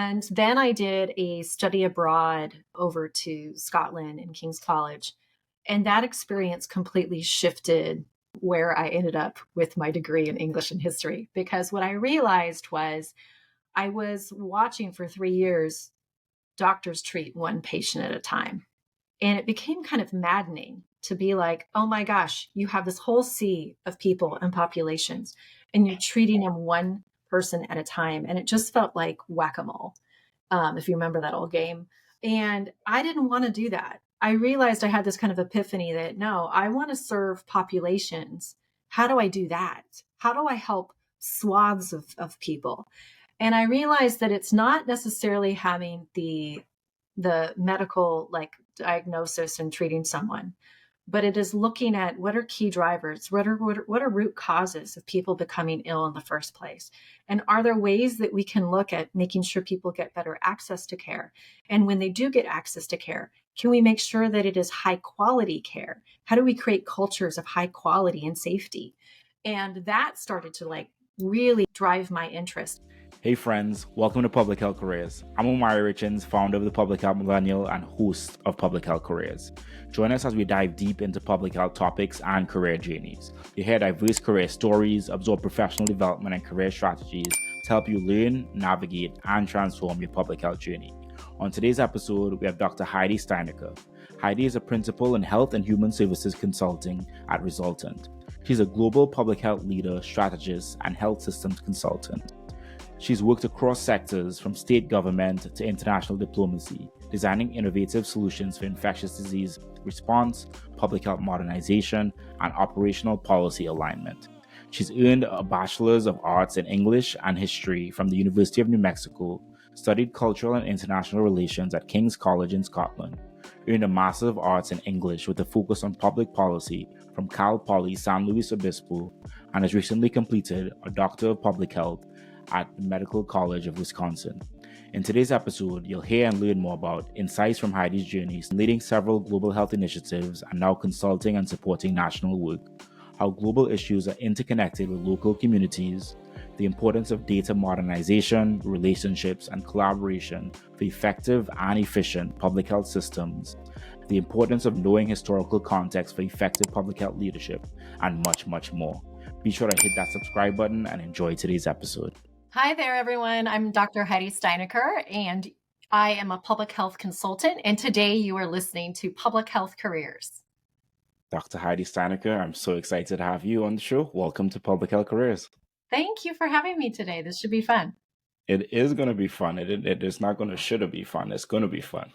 And then I did a study abroad over to Scotland in King's College. And that experience completely shifted where I ended up with my degree in English and history. Because what I realized was I was watching for 3 years doctors treat one patient at a time. And it became kind of maddening to be like, oh my gosh, you have this whole sea of people and populations, and you're treating them one person at a time. And it just felt like whack-a-mole, if you remember that old game. And I didn't want to do that. I realized I had this kind of epiphany that no, I want to serve populations. How do I do that? How do I help swaths of people? And I realized that it's not necessarily having the medical like diagnosis and treating someone, but it is looking at what are key drivers, what are root causes of people becoming ill in the first place, and are there ways that we can look at making sure people get better access to care, and when they do get access to care, can we make sure that it is high quality care? How do we create cultures of high quality and safety? And that started to like really drive my interest. Hey friends, welcome to Public Health Careers. I'm Omari Richens, founder of the Public Health Millennial and host of Public Health Careers. Join us as we dive deep into public health topics and career journeys. You hear diverse career stories, absorb professional development and career strategies to help you learn, navigate, and transform your public health journey. On today's episode, we have Dr. Heidi Steinecker. Heidi is a principal in Health and Human Services Consulting at Resultant. She's a global public health leader, strategist, and health systems consultant. She's worked across sectors from state government to international diplomacy, designing innovative solutions for infectious disease response, public health modernization, and operational policy alignment. She's earned a Bachelor of Arts in English and History from the University of New Mexico, studied cultural and international relations at King's College in Scotland, earned a Master of Arts in English with a focus on public policy from Cal Poly San Luis Obispo, and has recently completed a Doctor of Public Health at the Medical College of Wisconsin. In today's episode, you'll hear and learn more about insights from Heidi's journeys, leading several global health initiatives and now consulting and supporting national work, how global issues are interconnected with local communities, the importance of data modernization, relationships, and collaboration for effective and efficient public health systems, the importance of knowing historical context for effective public health leadership, and much, much more. Be sure to hit that subscribe button and enjoy today's episode. Hi there, everyone. I'm Dr. Heidi Steinecker, and I am a public health consultant. And today you are listening to Public Health Careers. Dr. Heidi Steinecker, I'm so excited to have you on the show. Welcome to Public Health Careers. Thank you for having me today. This should be fun. It is going to be fun. It's not going to should it be fun. It's going to be fun.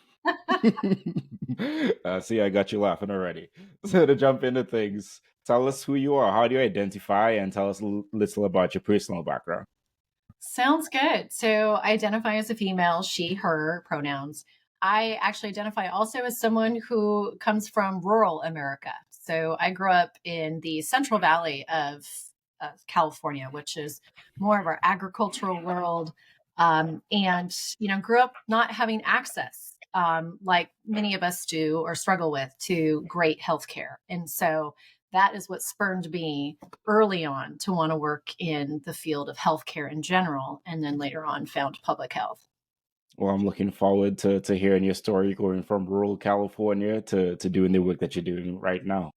See, I got you laughing already. So to jump into things, tell us who you are. How do you identify? And tell us a little about your personal background. Sounds good. So I identify as a female, she, her pronouns. I actually identify also as someone who comes from rural America. So I grew up in the Central Valley of California, which is more of our agricultural world. And, grew up not having access, like many of us do or struggle with, to great healthcare. And so that is what spurred me early on to want to work in the field of healthcare in general, and then later on found public health. Well, I'm looking forward to hearing your story going from rural California to doing the work that you're doing right now.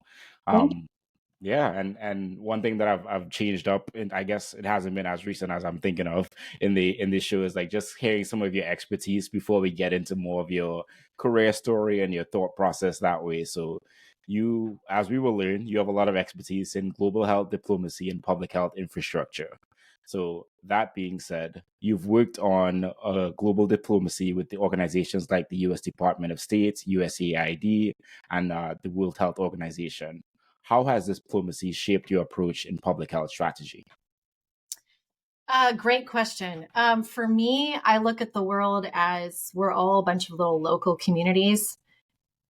Yeah, and one thing that I've changed up, and I guess it hasn't been as recent as I'm thinking of in this show, is like just hearing some of your expertise before we get into more of your career story and your thought process that way. So you, as we will learn, you have a lot of expertise in global health diplomacy and public health infrastructure. So that being said, you've worked on global diplomacy with the organizations like the U.S. Department of State, USAID, and the World Health Organization. How has this diplomacy shaped your approach in public health strategy? Great question. For me, I look at the world as we're all a bunch of little local communities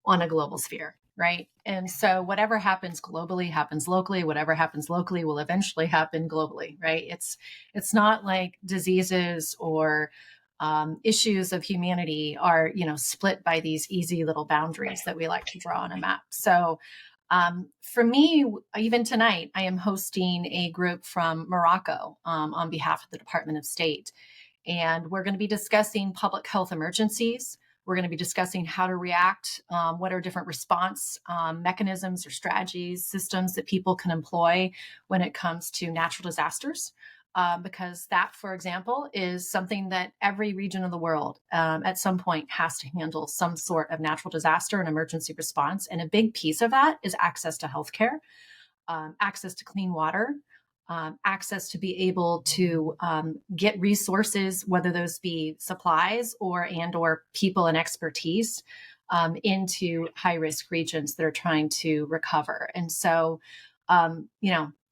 on a global sphere, right? And so whatever happens globally happens locally. Whatever happens locally will eventually happen globally, right? It's not like diseases or issues of humanity are, split by these easy little boundaries that we like to draw on a map. So for me, even tonight, I am hosting a group from Morocco on behalf of the Department of State. And we're going to be discussing public health emergencies. We're going to be discussing how to react, what are different response mechanisms or strategies, systems that people can employ when it comes to natural disasters. Because that, for example, is something that every region of the world at some point has to handle some sort of natural disaster and emergency response. And a big piece of that is access to healthcare, access to clean water, access to be able to get resources, whether those be supplies or people and expertise into high risk regions that are trying to recover. And so,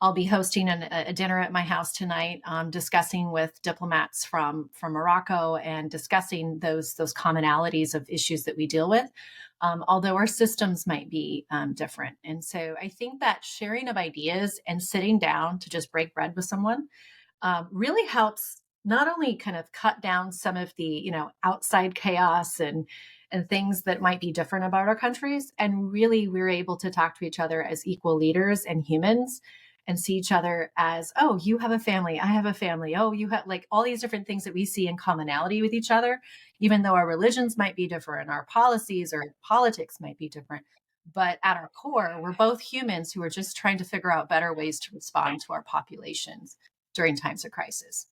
I'll be hosting a dinner at my house tonight, discussing with diplomats from Morocco and discussing those commonalities of issues that we deal with. Although our systems might be different. And so I think that sharing of ideas and sitting down to just break bread with someone really helps not only kind of cut down some of the, outside chaos and things that might be different about our countries. And really, we're able to talk to each other as equal leaders and humans and see each other as, oh, you have a family, I have a family. Oh, you have like all these different things that we see in commonality with each other, even though our religions might be different, our policies or politics might be different. But at our core, we're both humans who are just trying to figure out better ways to respond to our populations during times of crisis.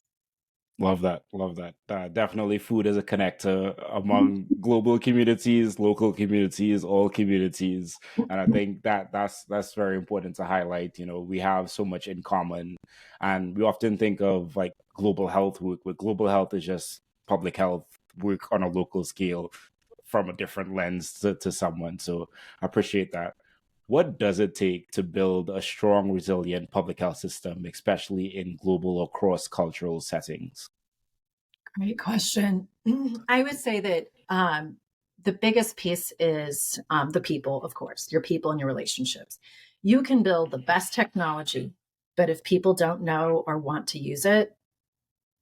Love that. Love that. Definitely food is a connector among global communities, local communities, all communities. And I think that's very important to highlight. We have so much in common. And we often think of like global health work, but global health is just public health work on a local scale from a different lens to someone. So I appreciate that. What does it take to build a strong, resilient public health system, especially in global or cross-cultural settings? Great question. I would say that the biggest piece is the people, of course, your people and your relationships. You can build the best technology, but if people don't know or want to use it,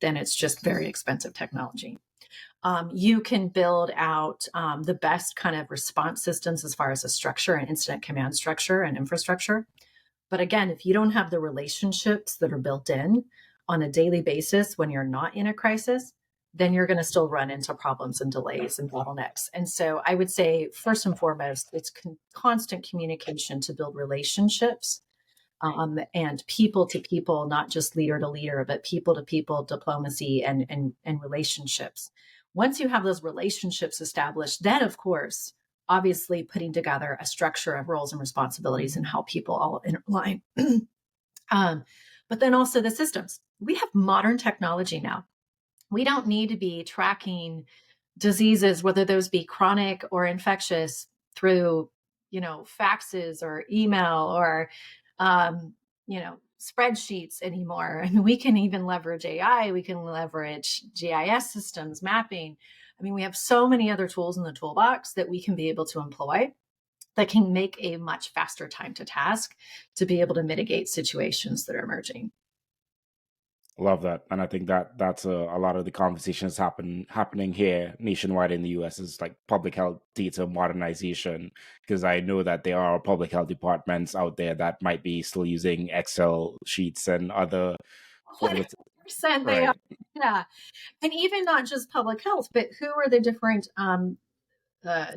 then it's just very expensive technology. You can build out the best kind of response systems as far as a structure and incident command structure and infrastructure. But again, if you don't have the relationships that are built in on a daily basis when you're not in a crisis, then you're going to still run into problems and delays and bottlenecks. And so I would say, first and foremost, it's constant communication to build relationships and people to people, not just leader to leader, but people to people diplomacy and relationships. Once you have those relationships established, then of course, obviously putting together a structure of roles and responsibilities and how people all interline. But then also the systems. We have modern technology now. We don't need to be tracking diseases, whether those be chronic or infectious, through, faxes or email or, spreadsheets anymore. I mean, we can even leverage AI. We can leverage GIS systems, mapping. I mean, we have so many other tools in the toolbox that we can be able to employ that can make a much faster time to task to be able to mitigate situations that are emerging. Love that, and I think that's a lot of the conversations happening here nationwide in the U.S. is like public health data modernization, because I know that there are public health departments out there that might be still using Excel sheets and other 100% they are. right. Yeah. And even not just public health, but who are the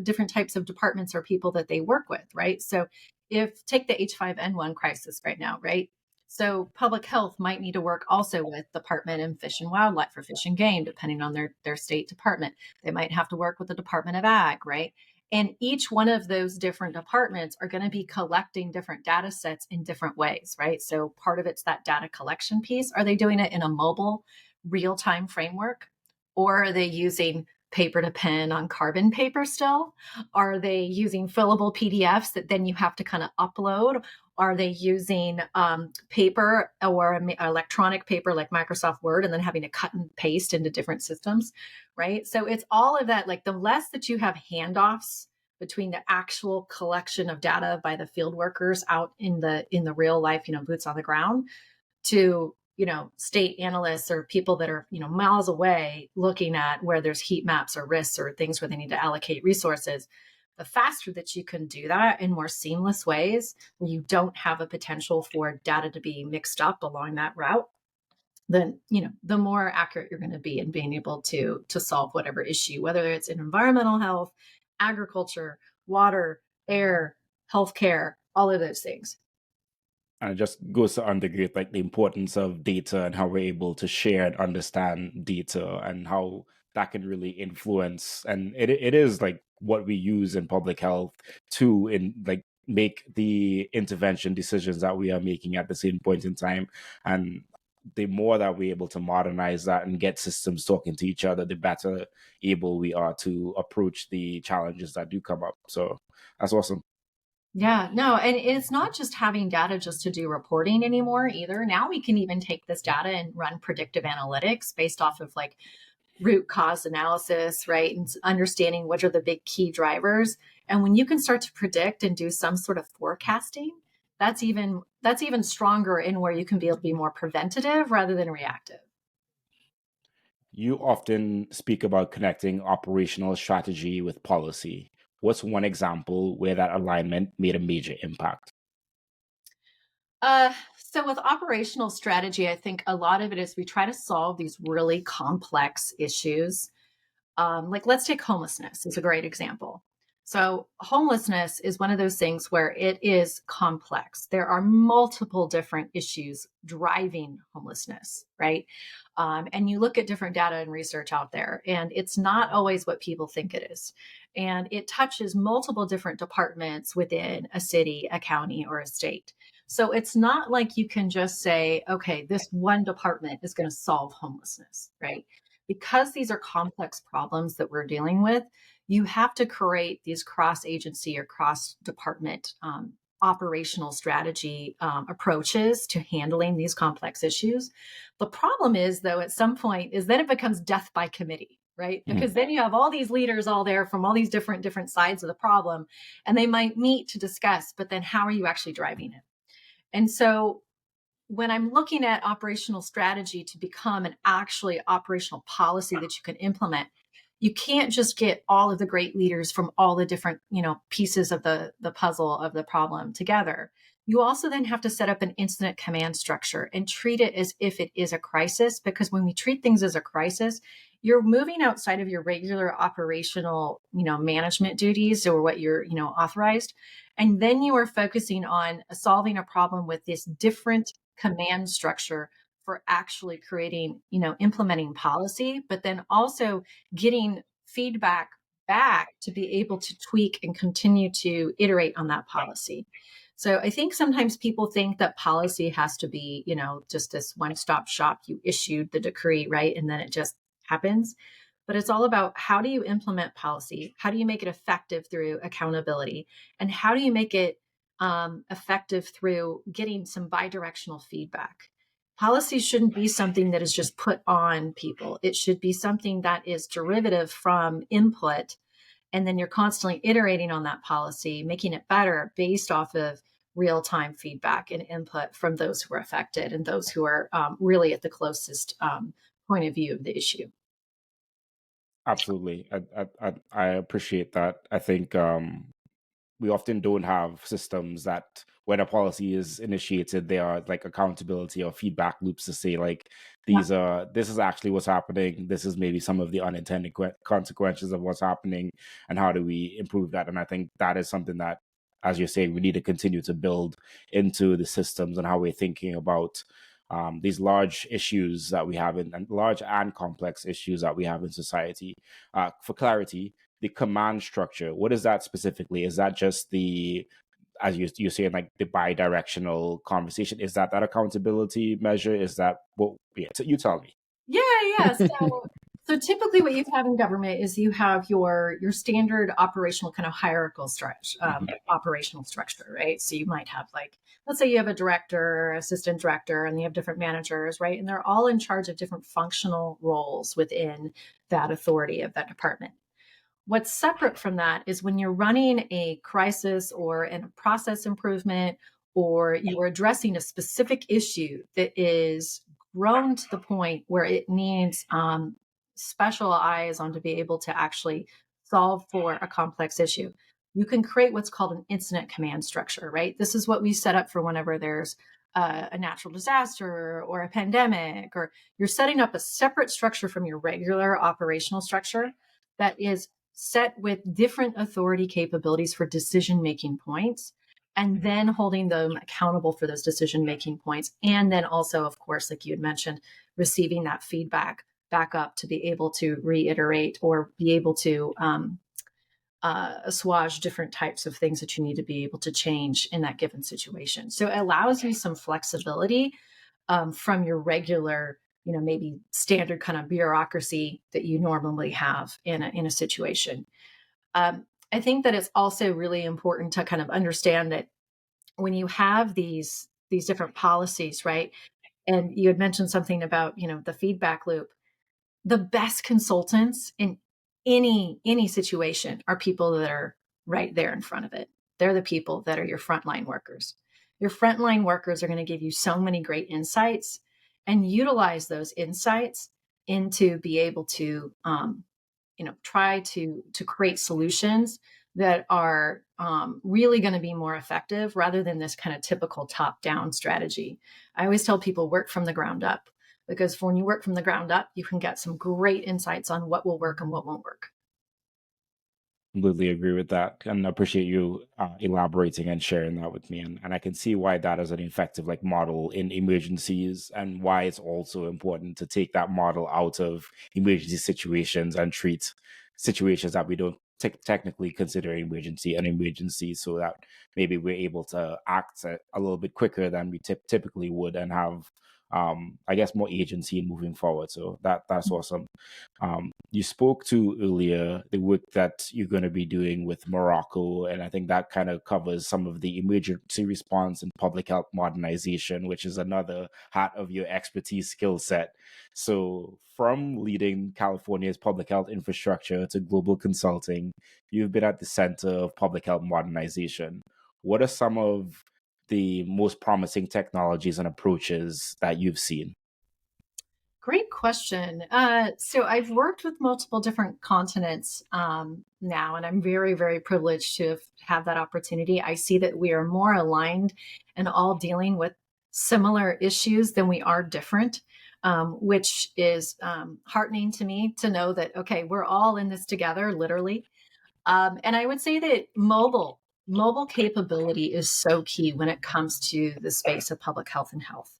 different types of departments or people that they work with, right? So if take the H5N1 crisis right now, right? So public health might need to work also with Department of Fish and Wildlife or Fish and Game, depending on their state department. They might have to work with the Department of Ag, right? And each one of those different departments are going to be collecting different data sets in different ways, right? So part of it's that data collection piece. Are they doing it in a mobile, real-time framework? Or are they using paper to pen on carbon paper still? Are they using fillable PDFs that then you have to kind of upload? Are they using paper or electronic paper like Microsoft Word and then having to cut and paste into different systems, right? So it's all of that. Like the less that you have handoffs between the actual collection of data by the field workers out in the real life, boots on the ground, to state analysts or people that are miles away looking at where there's heat maps or risks or things where they need to allocate resources. The faster that you can do that in more seamless ways, you don't have a potential for data to be mixed up along that route, then, the more accurate you're going to be in being able to solve whatever issue, whether it's in environmental health, agriculture, water, air, healthcare, all of those things. And it just goes to undergrade like the importance of data and how we're able to share and understand data and how that can really influence. And it is like what we use in public health to in like make the intervention decisions that we are making at the same point in time. And the more that we're able to modernize that and get systems talking to each other, the better able we are to approach the challenges that do come up. So that's awesome. Yeah, no, and it's not just having data just to do reporting anymore either. Now we can even take this data and run predictive analytics based off of like root cause analysis, right? And understanding what are the big key drivers. And when you can start to predict and do some sort of forecasting, that's even stronger in where you can be able to be more preventative rather than reactive. You often speak about connecting operational strategy with policy. What's one example where that alignment made a major impact? So with operational strategy, I think a lot of it is we try to solve these really complex issues. Like let's take homelessness as a great example. So homelessness is one of those things where it is complex. There are multiple different issues driving homelessness, right? And you look at different data and research out there, and it's not always what people think it is. And it touches multiple different departments within a city, a county, or a state. So it's not like you can just say, okay, this one department is going to solve homelessness, right? Because these are complex problems that we're dealing with, you have to create these cross agency or cross department operational strategy approaches to handling these complex issues. The problem is, though, at some point, is then it becomes death by committee, right? Because then you have all these leaders all there from all these different sides of the problem, and they might meet to discuss, but then how are you actually driving it? And so when I'm looking at operational strategy to become an actually operational policy that you can implement, you can't just get all of the great leaders from all the different, pieces of the puzzle of the problem together. You also then have to set up an incident command structure and treat it as if it is a crisis, because when we treat things as a crisis, you're moving outside of your regular operational, management duties or what you're, authorized. And then you are focusing on solving a problem with this different command structure for actually creating, implementing policy, but then also getting feedback back to be able to tweak and continue to iterate on that policy. So I think sometimes people think that policy has to be, just this one-stop shop. You issued the decree, right? And then it just happens. But it's all about how do you implement policy? How do you make it effective through accountability? And how do you make it effective through getting some bidirectional feedback? Policy shouldn't be something that is just put on people. It should be something that is derivative from input. And then you're constantly iterating on that policy, making it better based off of real time feedback and input from those who are affected and those who are really at the closest point of view of the issue. Absolutely. I appreciate that. I think we often don't have systems that when a policy is initiated, there are like accountability or feedback loops to say like Yeah. this is actually what's happening. This is maybe some of the unintended consequences of what's happening, and how do we improve that? And I think that is something that, as you're saying, we need to continue to build into the systems and how we're thinking about these large issues that we have and large and complex issues that we have in society. For clarity, the command structure, what is that specifically? Is that just the, as you're saying, like the bi-directional conversation? Is that accountability measure? Is that what? Yeah, so you tell me. Yeah, yeah. So typically, what you have in government is you have your standard operational kind of hierarchical structure, operational structure, right? So you might have like, let's say you have a director, assistant director, and you have different managers, right? And they're all in charge of different functional roles within that authority of that department. What's separate from that is when you're running a crisis or a process improvement, or you are addressing a specific issue that is grown to the point where it needs special eyes on to be able to actually solve for a complex issue. You can create what's called an incident command structure, right? This is what we set up for whenever there's a natural disaster or a pandemic, or you're setting up a separate structure from your regular operational structure that is set with different authority capabilities for decision-making points, and then holding them accountable for those decision-making points. And then also, of course, like you had mentioned, receiving that feedback back up to be able to reiterate or be able to assuage different types of things that you need to be able to change in that given situation. So it allows you some flexibility from your regular, maybe standard kind of bureaucracy that you normally have in a situation. I think that it's also really important to kind of understand that when you have these different policies, right? And you had mentioned something about, the feedback loop. The best consultants in any situation are people that are right there in front of it. They're the people that are your frontline workers. Your frontline workers are going to give you so many great insights, and utilize those insights into be able to try to create solutions that are really going to be more effective rather than this kind of typical top down strategy. I always tell people work from the ground up, because when you work from the ground up, you can get some great insights on what will work and what won't work. Completely agree with that, and appreciate you elaborating and sharing that with me. And I can see why that is an effective like model in emergencies, and why it's also important to take that model out of emergency situations and treat situations that we don't technically consider emergency an emergency, so that maybe we're able to act a little bit quicker than we typically would, and have I guess more agency in moving forward. So that's awesome. You spoke to earlier the work that you're going to be doing with Morocco, and I think that kind of covers some of the emergency response and public health modernization, which is another part of your expertise skill set. So, from leading California's public health infrastructure to global consulting, you've been at the center of public health modernization. What are some of the most promising technologies and approaches that you've seen? Great question. So I've worked with multiple different continents now, and I'm very, very privileged to have that opportunity. I see that we are more aligned and all dealing with similar issues than we are different, which is heartening to me to know that, okay, we're all in this together, literally. And I would say that mobile capability is so key when it comes to the space of public health and health,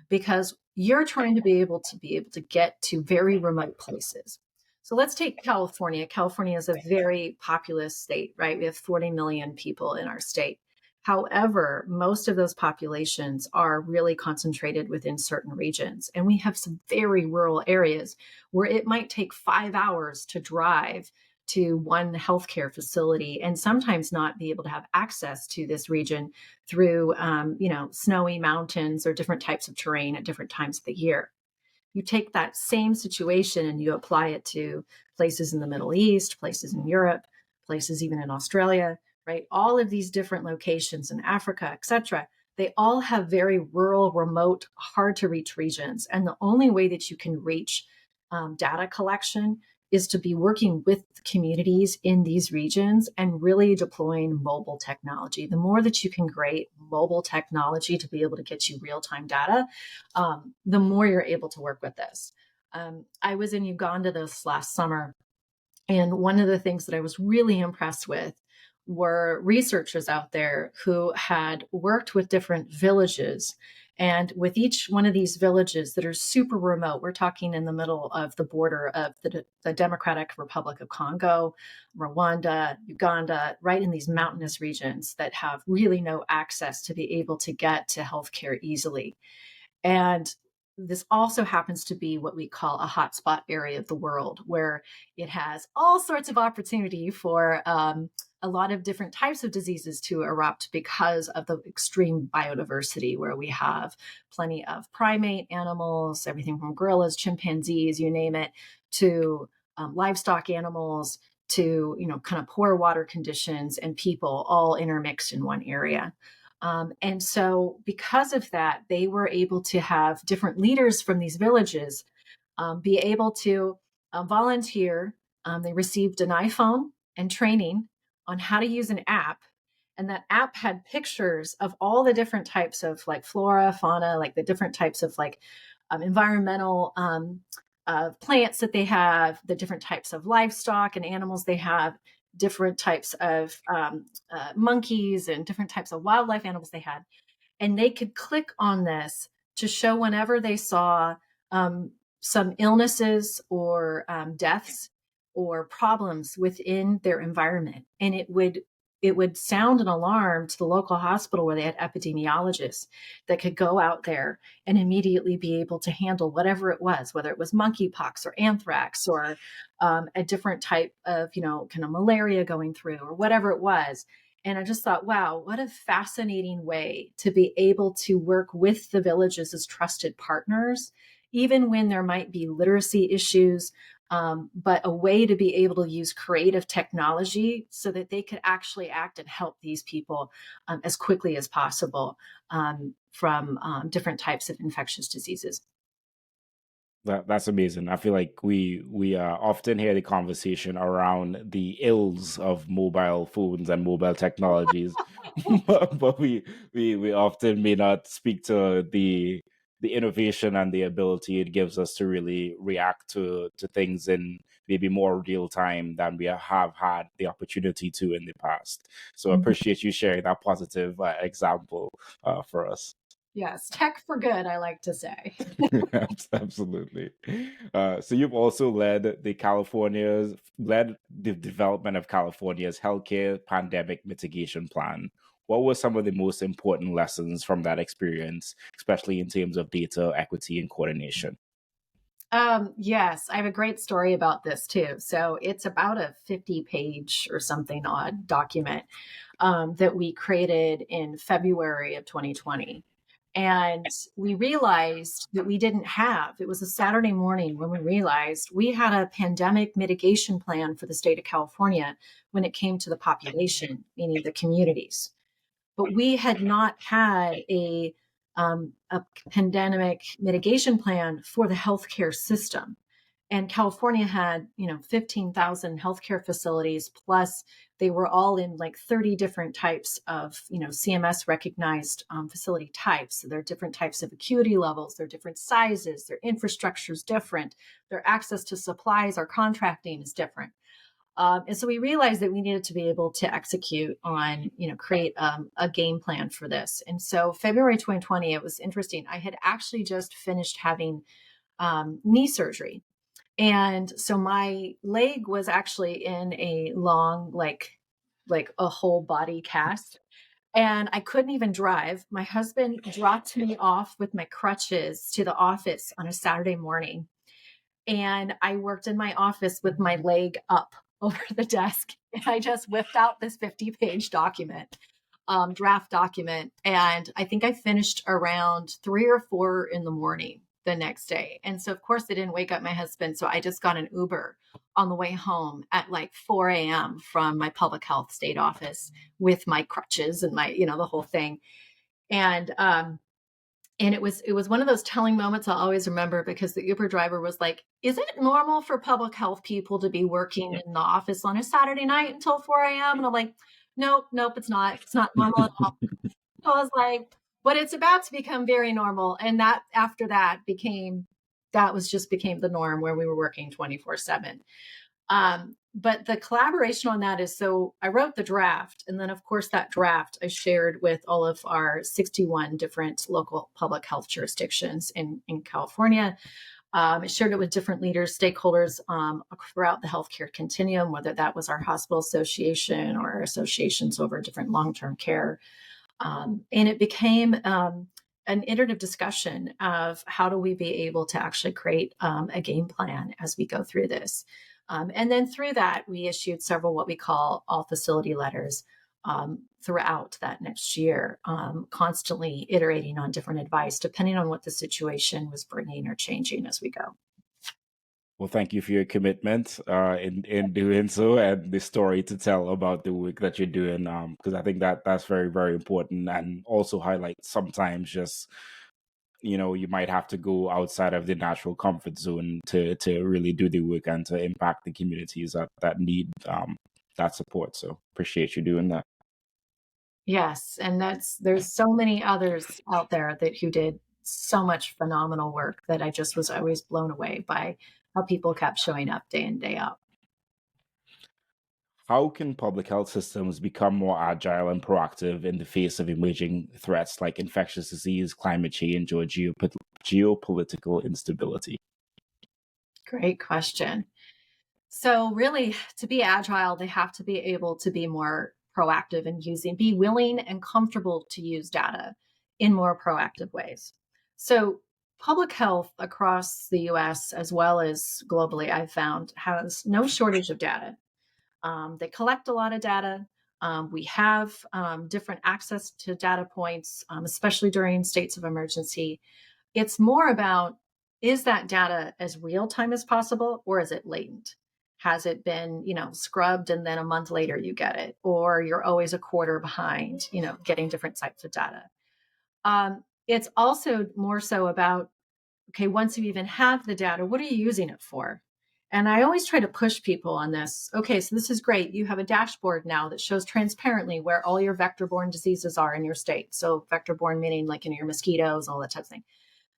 because you're trying to be able to get to very remote places. So let's take California. California is a very populous state, right? We have 40 million people in our state. However, most of those populations are really concentrated within certain regions. And we have some very rural areas where it might take 5 hours to drive to one healthcare facility, and sometimes not be able to have access to this region through snowy mountains or different types of terrain at different times of the year. You take that same situation and you apply it to places in the Middle East, places in Europe, places even in Australia, right? All of these different locations in Africa, etc. They all have very rural, remote, hard to reach regions. And the only way that you can reach data collection is to be working with communities in these regions and really deploying mobile technology. The more that you can create mobile technology to be able to get you real-time data, the more you're able to work with this. I was in Uganda this last summer, and one of the things that I was really impressed with were researchers out there who had worked with different villages. And with each one of these villages that are super remote, we're talking in the middle of the border of the Democratic Republic of Congo, Rwanda, Uganda, right in these mountainous regions that have really no access to be able to get to healthcare easily. And this also happens to be what we call a hotspot area of the world, where it has all sorts of opportunity for a lot of different types of diseases to erupt because of the extreme biodiversity, where we have plenty of primate animals, everything from gorillas, chimpanzees, you name it, to livestock animals, to kind of poor water conditions, and people all intermixed in one area. And so because of that, they were able to have different leaders from these villages be able to volunteer. They received an iPhone and training on how to use an app. And that app had pictures of all the different types of like flora, fauna, like the different types of like environmental plants that they have, the different types of livestock and animals they have, different types of monkeys and different types of wildlife animals they had. And they could click on this to show whenever they saw some illnesses or deaths or problems within their environment. And it would sound an alarm to the local hospital where they had epidemiologists that could go out there and immediately be able to handle whatever it was, whether it was monkeypox or anthrax or a different type of, kind of malaria going through or whatever it was. And I just thought, wow, what a fascinating way to be able to work with the villages as trusted partners, even when there might be literacy issues, but a way to be able to use creative technology so that they could actually act and help these people as quickly as possible from different types of infectious diseases. That's amazing. I feel like we often hear the conversation around the ills of mobile phones and mobile technologies, but we often may not speak to the innovation and the ability it gives us to really react to things in maybe more real time than we have had the opportunity to in the past. So I appreciate you sharing that positive example for us. Yes, tech for good, I like to say. Absolutely. So you've also led the development of California's healthcare pandemic mitigation plan. What were some of the most important lessons from that experience, especially in terms of data equity and coordination? Yes, I have a great story about this too. So it's about a 50-page or something odd document that we created in February of 2020. And we realized that it was a Saturday morning when we realized we had a pandemic mitigation plan for the state of California when it came to the population, meaning the communities. But we had not had a pandemic mitigation plan for the healthcare system. And California had, 15,000 healthcare facilities, plus they were all in like 30 different types of, CMS recognized facility types. So there are different types of acuity levels, there are different sizes, their infrastructure is different, their access to supplies, our contracting is different. And so we realized that we needed to be able to execute on, create a game plan for this. And so February 2020, it was interesting. I had actually just finished having knee surgery. And so my leg was actually in a long, like a whole body cast. And I couldn't even drive. My husband dropped me off with my crutches to the office on a Saturday morning. And I worked in my office with my leg up over the desk. And I just whipped out this 50-page document, draft document. And I think I finished around 3 or 4 in the morning the next day. And so, of course, I didn't wake up my husband. So I just got an Uber on the way home at like 4 a.m. from my public health state office with my crutches and my, the whole thing. And it was one of those telling moments I'll always remember, because the Uber driver was like, "Is it normal for public health people to be working in the office on a Saturday night until 4 a.m.?" And I'm like, "Nope, nope, it's not. It's not normal at all." So I was like, but it's about to become very normal. And that after that became the norm, where we were working 24/7. But the collaboration on that is, so I wrote the draft. And then, of course, that draft I shared with all of our 61 different local public health jurisdictions in California. I shared it with different leaders, stakeholders throughout the healthcare continuum, whether that was our hospital association or our associations over different long-term care. And it became an iterative discussion of how do we be able to actually create a game plan as we go through this. And then through that, we issued several what we call all facility letters throughout that next year, constantly iterating on different advice, depending on what the situation was bringing or changing as we go. Well, thank you for your commitment in doing so, and the story to tell about the work that you're doing. Because I think that that's very, very important, and also highlight sometimes just you might have to go outside of the natural comfort zone to really do the work and to impact the communities that need that support. So appreciate you doing that. Yes, and there's so many others out there that who did so much phenomenal work that I just was always blown away by how people kept showing up day in, day out. How can public health systems become more agile and proactive in the face of emerging threats like infectious disease, climate change, or geopolitical instability? Great question. So really, to be agile, they have to be able to be more proactive in be willing and comfortable to use data in more proactive ways. So public health across the US as well as globally, I've found has no shortage of data. They collect a lot of data. We have different access to data points, especially during states of emergency. It's more about, is that data as real time as possible, or is it latent? Has it been, scrubbed and then a month later you get it, or you're always a quarter behind, getting different types of data. It's also more so about, okay, once you even have the data, what are you using it for? And I always try to push people on this. Okay, so this is great. You have a dashboard now that shows transparently where all your vector-borne diseases are in your state. So vector-borne meaning like in your mosquitoes, all that type of thing.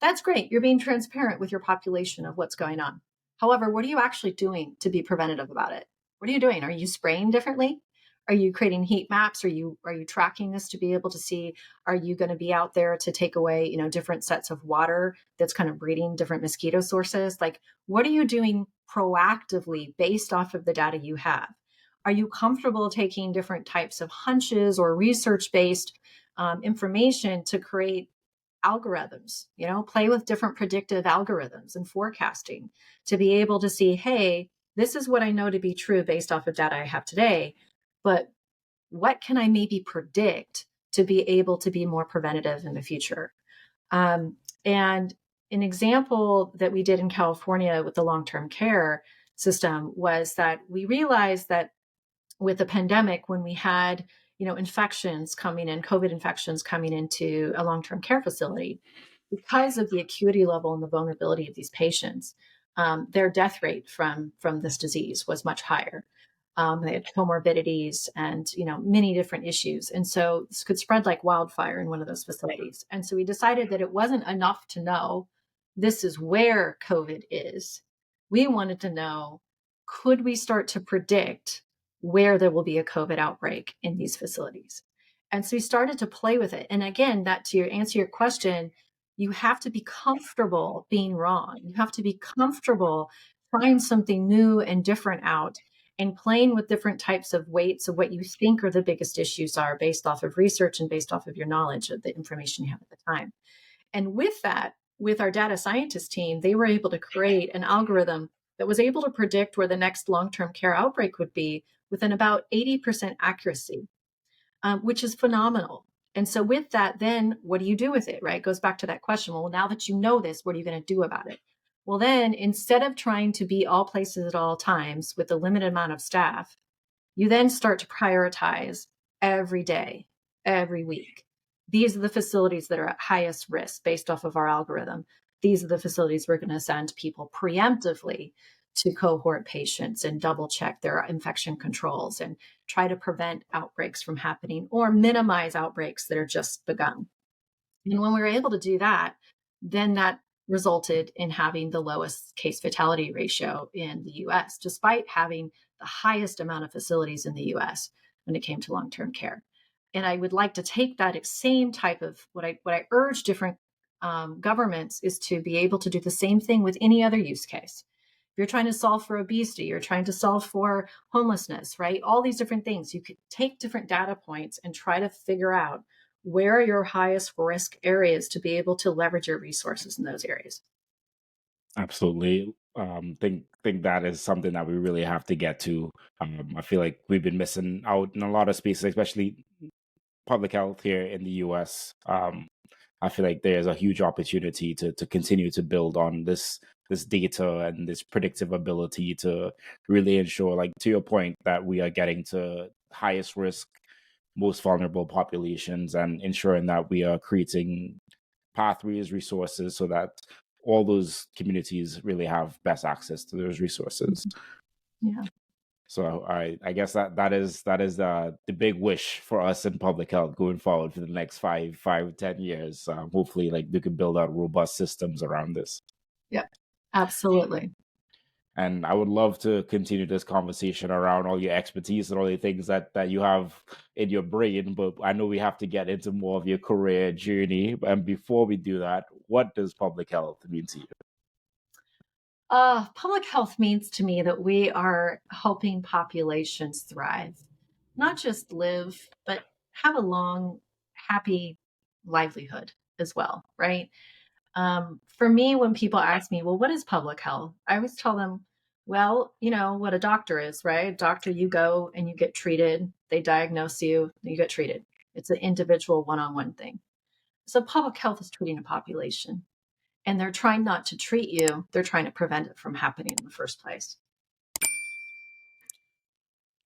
That's great. You're being transparent with your population of what's going on. However, what are you actually doing to be preventative about it? What are you doing? Are you spraying differently? Are you creating heat maps? Are you tracking this to be able to see? Are you going to be out there to take away, different sets of water that's kind of breeding different mosquito sources? Like, what are you doing proactively based off of the data you have? Are you comfortable taking different types of hunches or research based information to create algorithms, play with different predictive algorithms and forecasting to be able to see, hey, this is what I know to be true based off of data I have today, but what can I maybe predict to be able to be more preventative in the future? And an example that we did in California with the long-term care system was that we realized that with the pandemic, when we had infections coming in, COVID infections coming into a long-term care facility, because of the acuity level and the vulnerability of these patients, their death rate from this disease was much higher. They had comorbidities and many different issues, and so this could spread like wildfire in one of those facilities. And so we decided that it wasn't enough to know this is where COVID is. We wanted to know, could we start to predict where there will be a COVID outbreak in these facilities? And so we started to play with it. And again, that to answer your question, you have to be comfortable being wrong. You have to be comfortable trying something new and different out and playing with different types of weights of what you think are the biggest issues are based off of research and based off of your knowledge of the information you have at the time. And with that, with our data scientist team, they were able to create an algorithm that was able to predict where the next long-term care outbreak would be within about 80% accuracy, which is phenomenal. And so with that, then what do you do with it, right? It goes back to that question. Well, now that you know this, what are you going to do about it? Well, then instead of trying to be all places at all times with a limited amount of staff, you then start to prioritize every day, every week. These are the facilities that are at highest risk based off of our algorithm. These are the facilities we're going to send people preemptively to cohort patients and double check their infection controls and try to prevent outbreaks from happening or minimize outbreaks that are just begun. And when we were able to do that, then that resulted in having the lowest case fatality ratio in the US, despite having the highest amount of facilities in the US when it came to long-term care. And I would like to take that same type of what I urge different governments is to be able to do the same thing with any other use case. If you're trying to solve for obesity, you're trying to solve for homelessness, right? All these different things. You could take different data points and try to figure out where are your highest risk areas to be able to leverage your resources in those areas. Absolutely. Think that is something that we really have to get to. I feel like we've been missing out in a lot of spaces, especially public health here in the US. I feel like there's a huge opportunity to continue to build on this data and this predictive ability to really ensure, like to your point, that we are getting to highest risk, most vulnerable populations and ensuring that we are creating pathways, resources so that all those communities really have best access to those resources. Yeah. So I guess that is the big wish for us in public health going forward for the next 10 years. Hopefully, like we can build out robust systems around this. Yeah, absolutely. And I would love to continue this conversation around all your expertise and all the things that you have in your brain. But I know we have to get into more of your career journey. And before we do that, what does public health mean to you? Public health means to me that we are helping populations thrive, not just live, but have a long, happy livelihood as well, right? For me, when people ask me, well, what is public health? I always tell them, well, you know what a doctor is, right? Doctor, you go and you get treated. They diagnose you, you get treated. It's an individual one-on-one thing. So public health is treating a population, and they're trying not to treat you. They're trying to prevent it from happening in the first place.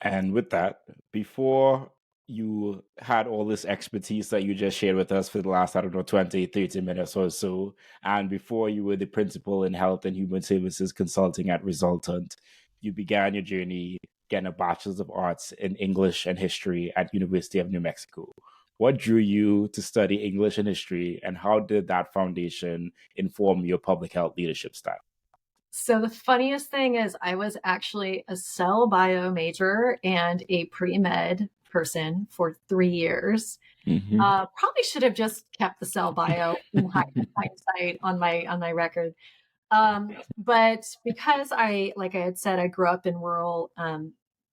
And with that, before you had all this expertise that you just shared with us for the last, I don't know, 20, 30 minutes or so, and before you were the principal in health and human services consulting at Resultant, you began your journey getting a Bachelor of Arts in English and History at University of New Mexico. What drew you to study English and history, and how did that foundation inform your public health leadership style? So the funniest thing is I was actually a cell bio major and a pre-med person for 3 years. Mm-hmm. Probably should have just kept the cell bio in hindsight on my record. But because like I had said, I grew up in rural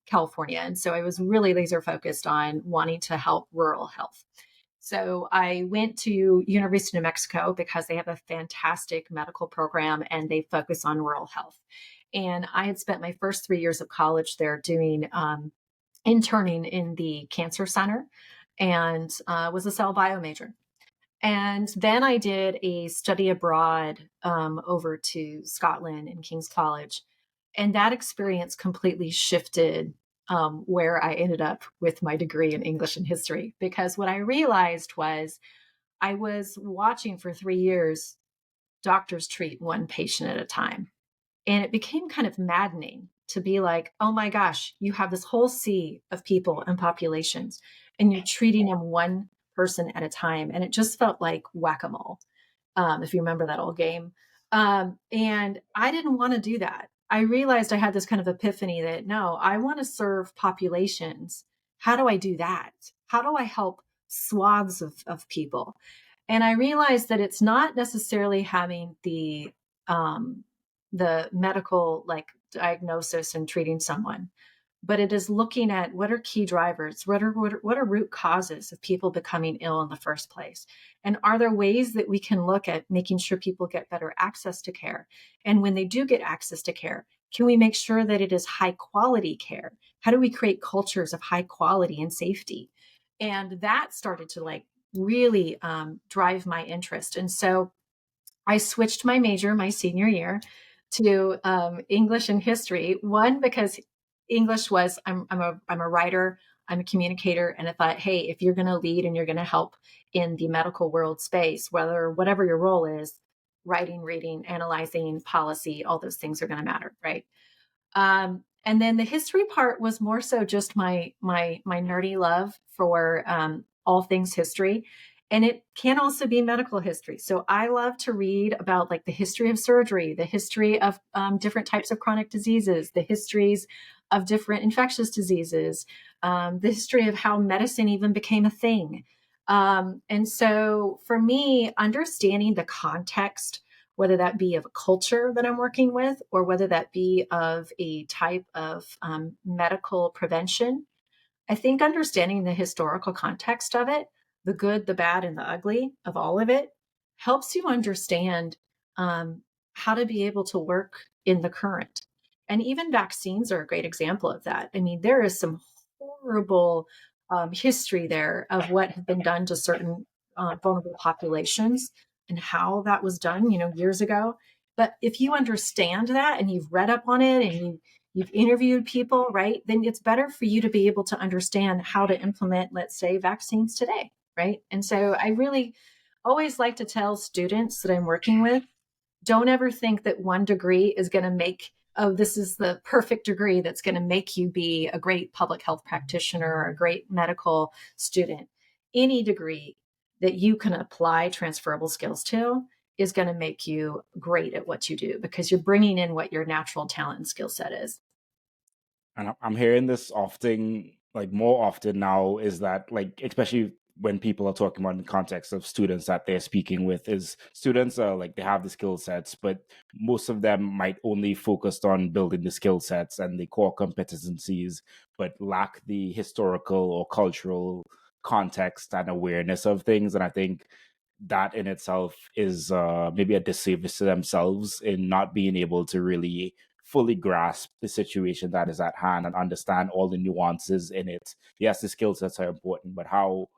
California, and so I was really laser focused on wanting to help rural health. So I went to University of New Mexico because they have a fantastic medical program and they focus on rural health. And I had spent my first 3 years of college there doing interning in the cancer center and was a cell bio major. And then I did a study abroad over to Scotland in King's College. And that experience completely shifted where I ended up with my degree in English and history. Because what I realized was I was watching for 3 years doctors treat one patient at a time. And it became kind of maddening to be like, oh my gosh, you have this whole sea of people and populations, and you're treating them one person at a time. And it just felt like whack a mole, if you remember that old game. And I didn't want to do that. I realized I had this kind of epiphany that no, I want to serve populations. How do I do that? How do I help swaths of people? And I realized that it's not necessarily having the medical like diagnosis and treating someone, but it is looking at what are key drivers, what are root causes of people becoming ill in the first place, and are there ways that we can look at making sure people get better access to care, and when they do get access to care, can we make sure that it is high quality care? How do we create cultures of high quality and safety? And that started to like really drive my interest, and so I switched my major my senior year to English and history. One, because English was I'm a writer, I'm a communicator, and I thought, hey, if you're going to lead and you're going to help in the medical world space, whatever your role is, writing, reading, analyzing, policy, all those things are going to matter, right? And then the history part was more so just my nerdy love for all things history. And it can also be medical history. So I love to read about like the history of surgery, the history of different types of chronic diseases, the histories of different infectious diseases, the history of how medicine even became a thing. And so for me, understanding the context, whether that be of a culture that I'm working with, or whether that be of a type of medical prevention, I think understanding the historical context of it, the good, the bad, and the ugly of all of it, helps you understand how to be able to work in the current. And even vaccines are a great example of that. I mean, there is some horrible history there of what had been done to certain vulnerable populations and how that was done, years ago. But if you understand that and you've read up on it and you've interviewed people, right, then it's better for you to be able to understand how to implement, let's say, vaccines today, right? And so I really always like to tell students that I'm working with, don't ever think that one degree is going to make oh, this is the perfect degree that's going to make you be a great public health practitioner or a great medical student. Any degree that you can apply transferable skills to is going to make you great at what you do because you're bringing in what your natural talent and skill set is. And I'm hearing this often, like more often now, is that like, especially when people are talking about in the context of students that they're speaking with, is students are like, they have the skill sets, but most of them might only focused on building the skill sets and the core competencies, but lack the historical or cultural context and awareness of things. And I think that in itself is maybe a disservice to themselves in not being able to really fully grasp the situation that is at hand and understand all the nuances in it. Yes, the skill sets are important, but how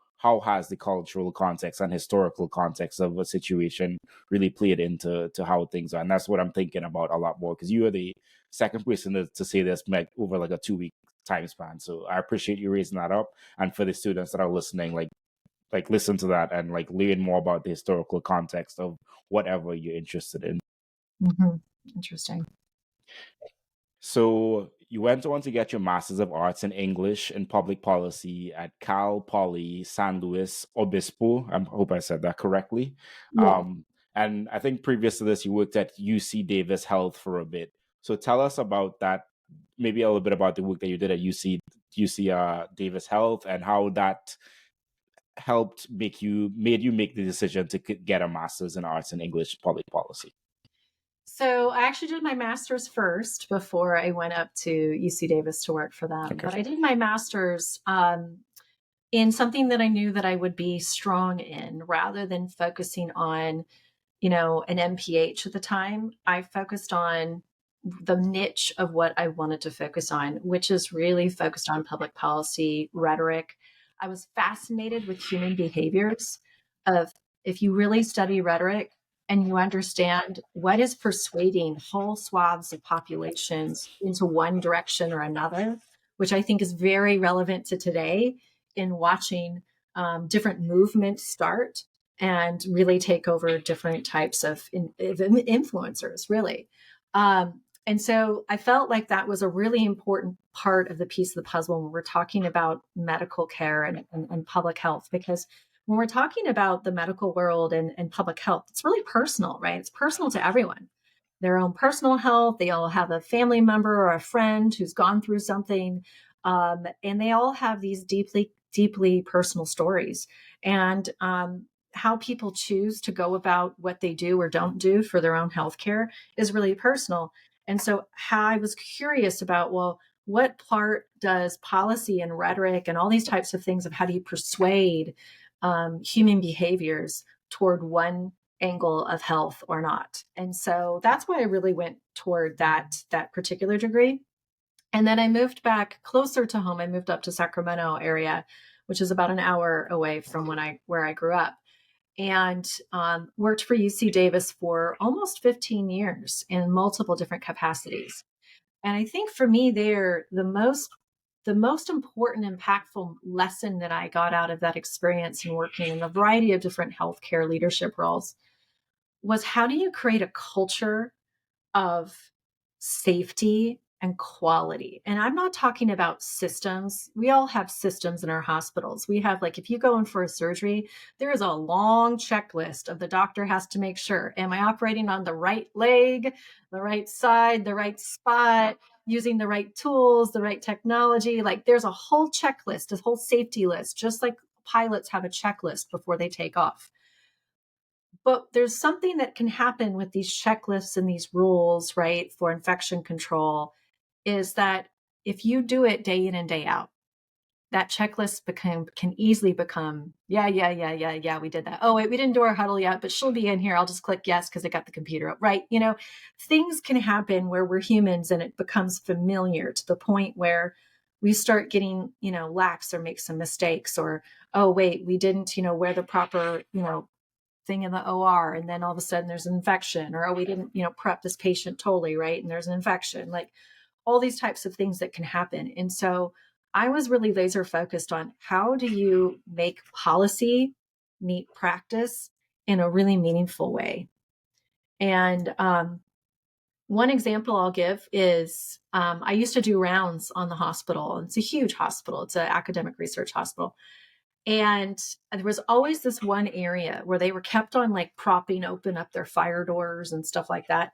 has the cultural context and historical context of a situation really played into how things are? And that's what I'm thinking about a lot more, because you are the second person to say this over like a 2 week time span. So I appreciate you raising that up. And for the students that are listening, like listen to that and like learn more about the historical context of whatever you're interested in. Mm-hmm. Interesting. So you went on to get your Masters of Arts in English and Public Policy at Cal Poly San Luis Obispo. I hope I said that correctly. Yeah. And I think previous to this, you worked at UC Davis Health for a bit. So tell us about that, maybe a little bit about the work that you did at UC Davis Health and how that helped made you make the decision to get a Masters in Arts and English Public Policy. So I actually did my master's first before I went up to UC Davis to work for them. Okay. But I did my master's in something that I knew that I would be strong in rather than focusing on, an MPH at the time. I focused on the niche of what I wanted to focus on, which is really focused on public policy rhetoric. I was fascinated with human behaviors of if you really study rhetoric and you understand what is persuading whole swaths of populations into one direction or another, which I think is very relevant to today in watching different movements start and really take over different types of influencers, really. And so I felt like that was a really important part of the piece of the puzzle when we're talking about medical care and public health, because when we're talking about the medical world and public health, it's really personal, right? It's personal to everyone. Their own personal health. They all have a family member or a friend who's gone through something. And they all have these deeply, deeply personal stories. And how people choose to go about what they do or don't do for their own healthcare is really personal. And so how I was curious about, well, what part does policy and rhetoric and all these types of things of how do you persuade human behaviors toward one angle of health or not? And so that's why I really went toward that particular degree. And then I moved back closer to home. I moved up to Sacramento area, which is about an hour away from where I grew up, and worked for UC Davis for almost 15 years in multiple different capacities. And I think for me there, the most important, impactful lesson that I got out of that experience in working in a variety of different healthcare leadership roles was how do you create a culture of safety and quality? And I'm not talking about systems. We all have systems in our hospitals. We have, like, if you go in for a surgery, there is a long checklist of the doctor has to make sure, am I operating on the right leg, the right side, the right spot, using the right tools, the right technology? Like, there's a whole checklist, a whole safety list, just like pilots have a checklist before they take off. But there's something that can happen with these checklists and these rules, right, for infection control, is that if you do it day in and day out, that checklist can easily become, yeah, we did that. Oh, wait, we didn't do our huddle yet, but she'll be in here. I'll just click yes because I got the computer up, right? Things can happen where we're humans and it becomes familiar to the point where we start getting, lax or make some mistakes, or, oh, wait, we didn't, wear the proper, thing in the OR, and then all of a sudden there's an infection, or, oh, we didn't, prep this patient totally right, and there's an infection. Like, all these types of things that can happen. And so I was really laser focused on how do you make policy meet practice in a really meaningful way. And One example I'll give is I used to do rounds on the hospital. It's a huge hospital. It's an academic research hospital. And there was always this one area where they were kept on like propping open up their fire doors and stuff like that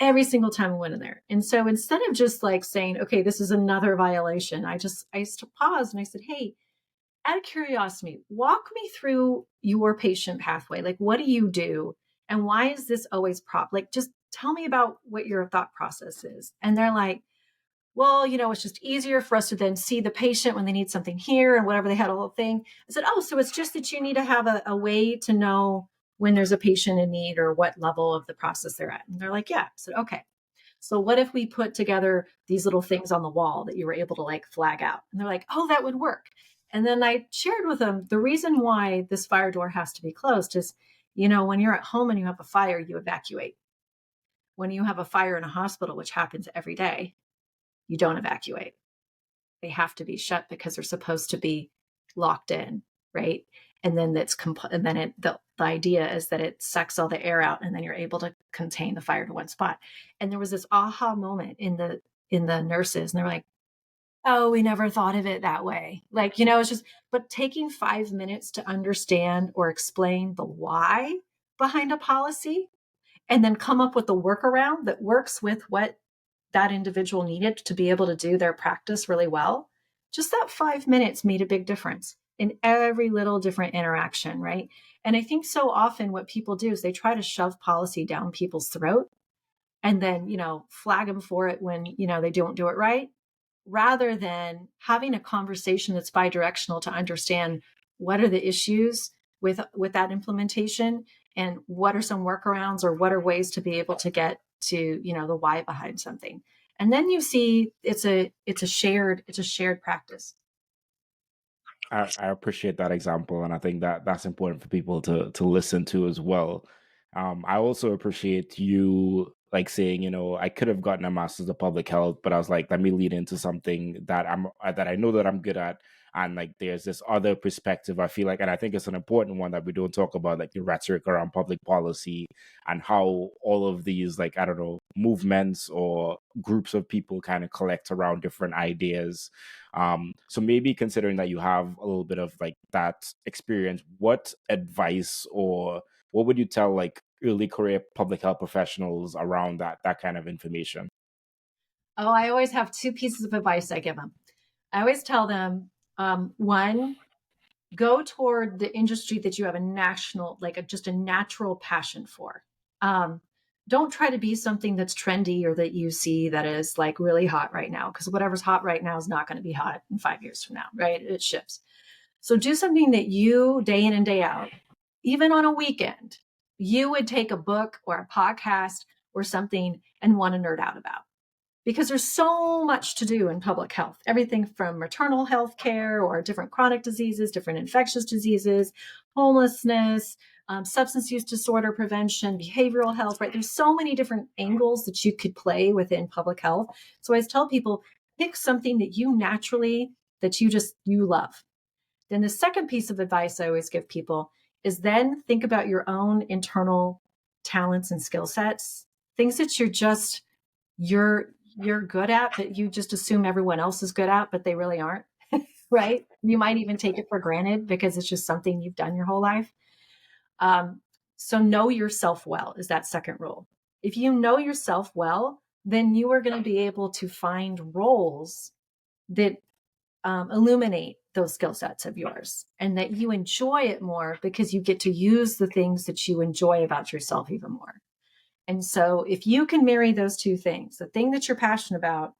every single time we went in there. And so instead of just like saying, okay, this is another violation, I used to pause and I said, hey, out of curiosity, walk me through your patient pathway. Like, what do you do? And why is this always like, just tell me about what your thought process is. And they're like, well, it's just easier for us to then see the patient when they need something here and whatever. They had a whole thing. I said, oh, so it's just that you need to have a way to know when there's a patient in need or what level of the process they're at. And they're like, yeah. I said, okay. So what if we put together these little things on the wall that you were able to like flag out? And they're like, oh, that would work. And then I shared with them the reason why this fire door has to be closed is, when you're at home and you have a fire, you evacuate. When you have a fire in a hospital, which happens every day, you don't evacuate. They have to be shut because they're supposed to be locked in, right? And then the idea is that it sucks all the air out, and then you're able to contain the fire to one spot. And there was this aha moment in the nurses, and they're like, "Oh, we never thought of it that way." Like, it's just, but taking 5 minutes to understand or explain the why behind a policy, and then come up with a workaround that works with what that individual needed to be able to do their practice really well. Just that 5 minutes made a big difference in every little different interaction, right? And I think so often what people do is they try to shove policy down people's throat and then, flag them for it when, they don't do it right, rather than having a conversation that's bi-directional to understand what are the issues with that implementation and what are some workarounds or what are ways to be able to get to the why behind something. And then you see it's a shared practice. I appreciate that example, and I think that that's important for people to listen to as well. I also appreciate you like saying, I could have gotten a master's of public health, but I was like, let me lead into something that I know that I'm good at, and like there's this other perspective. I feel like, and I think it's an important one that we don't talk about, like the rhetoric around public policy and how all of these, like, I don't know, movements or groups of people kind of collect around different ideas. So maybe considering that you have a little bit of like that experience, what advice or what would you tell like early career public health professionals around that kind of information? Oh, I always have two pieces of advice I give them. I always tell them, one, go toward the industry that you have a national, just a natural passion for. Don't try to be something that's trendy or that you see that is like really hot right now, because whatever's hot right now is not going to be hot in 5 years from now, right? It shifts. So do something that you, day in and day out, even on a weekend, you would take a book or a podcast or something and want to nerd out about, because there's so much to do in public health. Everything from maternal health care or different chronic diseases, different infectious diseases, homelessness, substance use disorder prevention, behavioral health, right? There's so many different angles that you could play within public health. So I always tell people, pick something that you naturally, that you love. Then the second piece of advice I always give people is then think about your own internal talents and skill sets, things that you're good at, but you just assume everyone else is good at, but they really aren't, right? You might even take it for granted because it's just something you've done your whole life. So know yourself well is that second rule. If you know yourself well, then you are going to be able to find roles that illuminate those skill sets of yours and that you enjoy it more because you get to use the things that you enjoy about yourself even more. And so if you can marry those two things, the thing that you're passionate about,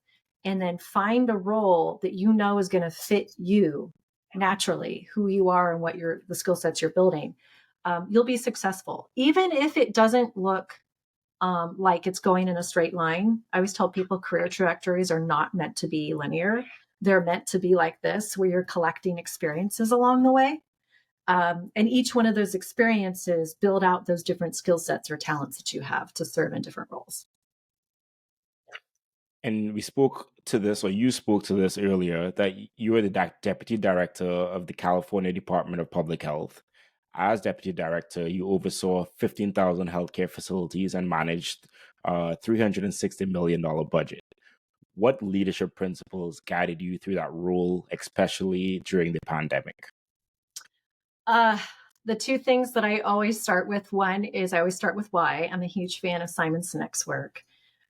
and then find a role that you know is going to fit you naturally, who you are and what the skill sets you're building, you'll be successful. Even if it doesn't look like it's going in a straight line. I always tell people career trajectories are not meant to be linear. They're meant to be like this, where you're collecting experiences along the way. And each one of those experiences build out those different skill sets or talents that you have to serve in different roles. And we spoke to this, or you spoke to this earlier, that you were the deputy director of the California Department of Public Health. As deputy director, you oversaw 15,000 healthcare facilities and managed a $360 million budget. What leadership principles guided you through that role, especially during the pandemic? The two things that I always start with, one is I always start with why. I'm a huge fan of Simon Sinek's work.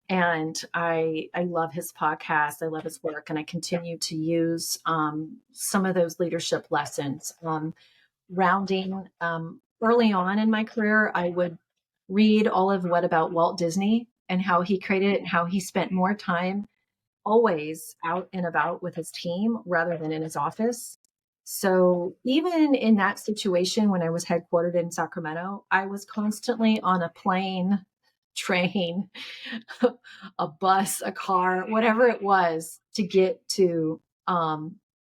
And I love his podcast. I love his work. And I continue to use some of those leadership lessons. Rounding early on in my career, I would read all of What About Walt Disney and how he created it and how he spent more time always out and about with his team rather than in his office. So even in that situation, when I was headquartered in Sacramento, I was constantly on a plane, train, a bus, a car, whatever it was to get to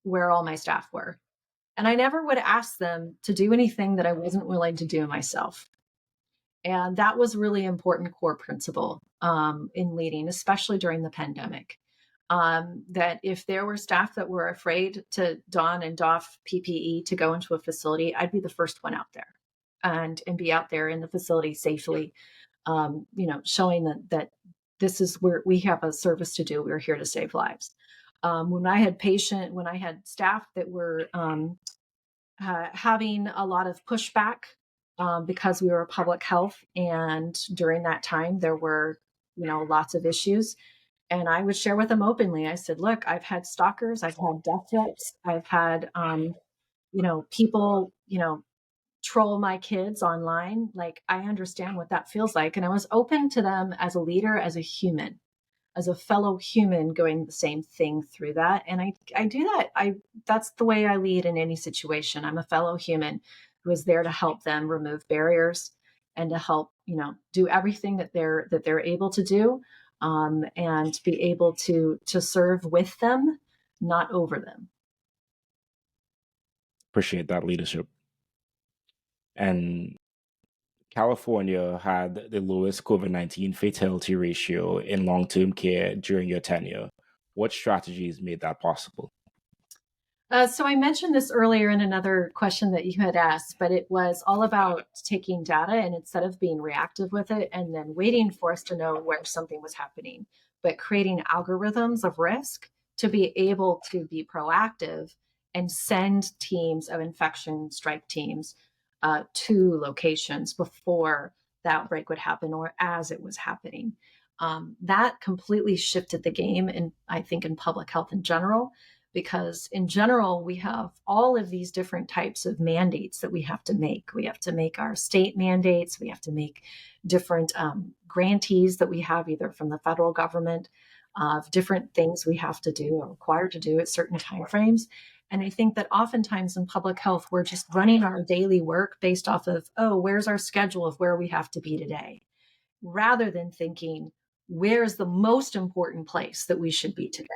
where all my staff were. And I never would ask them to do anything that I wasn't willing to do myself. And that was really important core principle in leading, especially during the pandemic. That if there were staff that were afraid to don and doff PPE to go into a facility, I'd be the first one out there and be out there in the facility safely, showing that this is where we have a service to do. We're here to save lives. When I had staff that were having a lot of pushback because we were public health, and during that time there were, lots of issues. And I would share with them openly. I said, look, I've had stalkers, I've had death threats, I've had, people, troll my kids online. Like, I understand what that feels like. And I was open to them as a leader, as a human, as a fellow human going the same thing through that. And I do that. That's the way I lead in any situation. I'm a fellow human who is there to help them remove barriers and to help, do everything that they're able to do, and be able to serve with them, not over them. Appreciate that leadership. And California had the lowest COVID-19 fatality ratio in long-term care during your tenure. What strategies made that possible? So I mentioned this earlier in another question that you had asked, but it was all about taking data and instead of being reactive with it and then waiting for us to know where something was happening, but creating algorithms of risk to be able to be proactive and send teams of infection strike teams to locations before the outbreak would happen or as it was happening. That completely shifted the game, and I think in public health in general, because in general, we have all of these different types of mandates that we have to make. We have to make our state mandates. We have to make different grantees that we have either from the federal government of different things we have to do or required to do at certain timeframes. And I think that oftentimes in public health, we're just running our daily work based off of, oh, where's our schedule of where we have to be today, rather than thinking, where's the most important place that we should be today?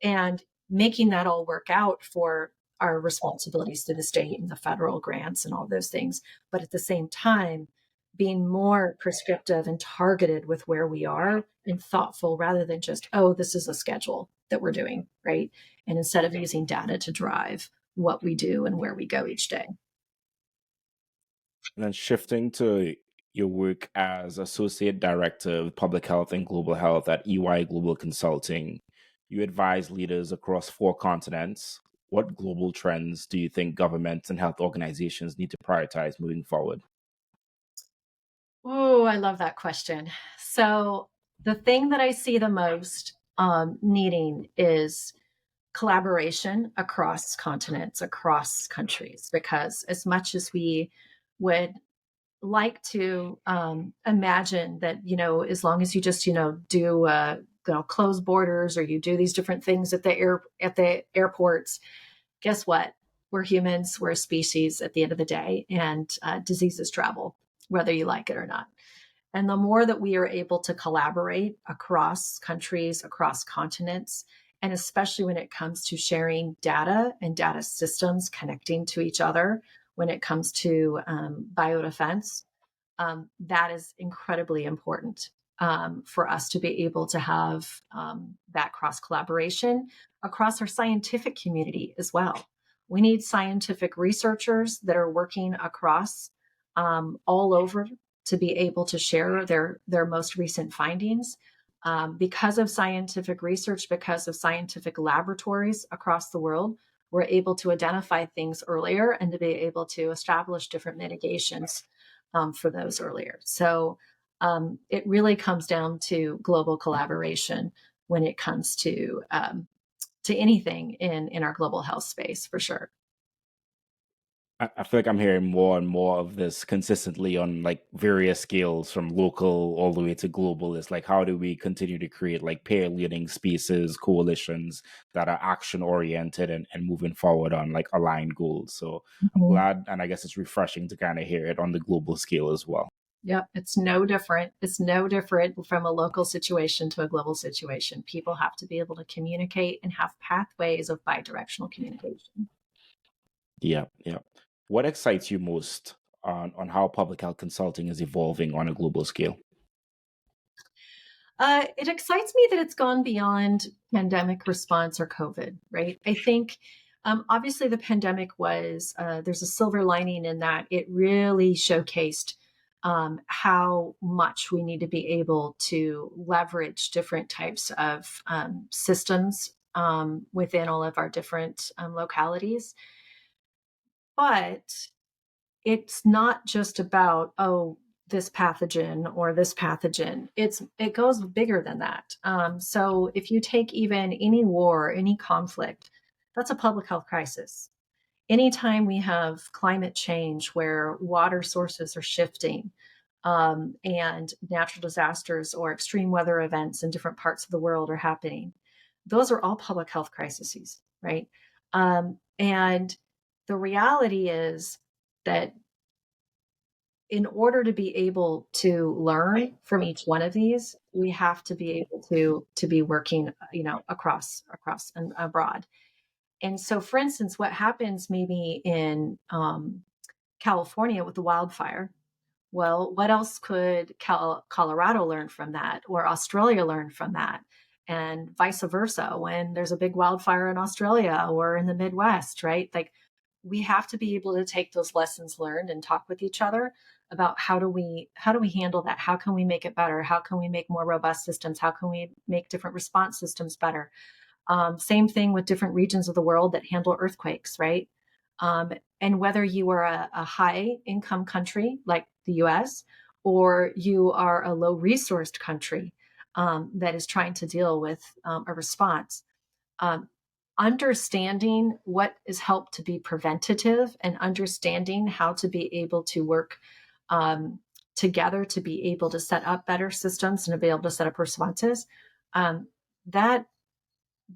And making that all work out for our responsibilities to the state and the federal grants and all those things. But at the same time, being more prescriptive and targeted with where we are and thoughtful rather than just, oh, this is a schedule that we're doing, right? And instead of using data to drive what we do and where we go each day. And then shifting to your work as Associate Director of Public Health and Global Health at EY Global Consulting, you advise leaders across 4 continents. What global trends do you think governments and health organizations need to prioritize moving forward? Oh, I love that question. So the thing that I see the most needing is collaboration across continents, across countries, because as much as we would like to imagine that, as long as you just, do close borders or you do these different things at the airports, guess what? We're humans, we're a species at the end of the day, and diseases travel, whether you like it or not. And the more that we are able to collaborate across countries, across continents, and especially when it comes to sharing data and data systems connecting to each other, when it comes to biodefense, that is incredibly important for us to be able to have that cross collaboration across our scientific community as well. We need scientific researchers that are working across all over to be able to share their most recent findings. Because of scientific research, because of scientific laboratories across the world, we're able to identify things earlier and to be able to establish different mitigations for those earlier. So it really comes down to global collaboration when it comes to anything in our global health space, for sure. I feel like I'm hearing more and more of this consistently on like various scales from local all the way to global. It's like, how do we continue to create like peer leading spaces, coalitions that are action oriented and moving forward on like aligned goals? So I'm Mhm. glad, and I guess it's refreshing to kind of hear it on the global scale as well. Yep, it's no different. It's no different from a local situation to a global situation. People have to be able to communicate and have pathways of bidirectional communication. Yeah, yeah. What excites you most on how public health consulting is evolving on a global scale? It excites me that it's gone beyond pandemic response or COVID, right? I think obviously the pandemic was, there's a silver lining in that it really showcased how much we need to be able to leverage different types of systems within all of our different localities. But it's not just about, oh, this pathogen or this pathogen. It goes bigger than that. So if you take even any war, any conflict, that's a public health crisis. Anytime we have climate change where water sources are shifting, and natural disasters or extreme weather events in different parts of the world are happening, those are all public health crises, right? And the reality is that in order to be able to learn from each one of these, we have to be able to be working, across and abroad. And so, for instance, what happens maybe in California with the wildfire? Well, what else could Colorado learn from that, or Australia learn from that, and vice versa? When there's a big wildfire in Australia or in the Midwest, right? Like we have to be able to take those lessons learned and talk with each other about how do we handle that? How can we make it better? How can we make more robust systems? How can we make different response systems better? Same thing with different regions of the world that handle earthquakes, right? And whether you are a high income country like the US, or you are a low resourced country that is trying to deal with a response, um, understanding what is helped to be preventative and understanding how to be able to work together to be able to set up better systems and to be able to set up responses, um, that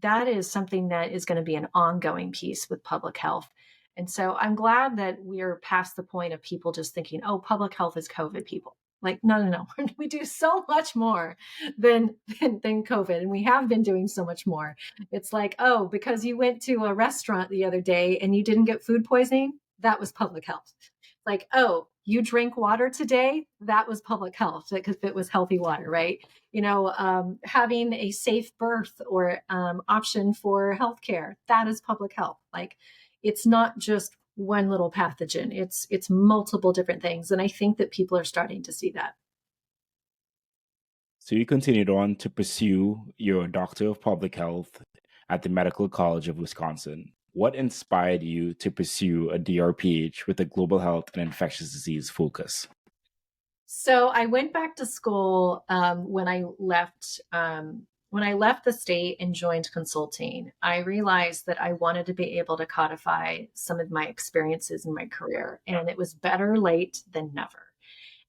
that is something that is going to be an ongoing piece with public health. And so I'm glad that we're past the point of people just thinking, oh, public health is COVID people. Like, no, no, no. We do so much more than COVID. And we have been doing so much more. It's like, oh, because you went to a restaurant the other day and you didn't get food poisoning, that was public health. Like, oh, you drank water today, that was public health because it was healthy water, right? Having a safe birth or option for healthcare, that is public health. Like, it's not just one little pathogen; it's multiple different things, and I think that people are starting to see that. So you continued on to pursue your Doctor of Public Health at the Medical College of Wisconsin. What inspired you to pursue a DrPH with a global health and infectious disease focus? So I went back to school when I left. When I left the state and joined consulting, I realized that I wanted to be able to codify some of my experiences in my career, and it was better late than never.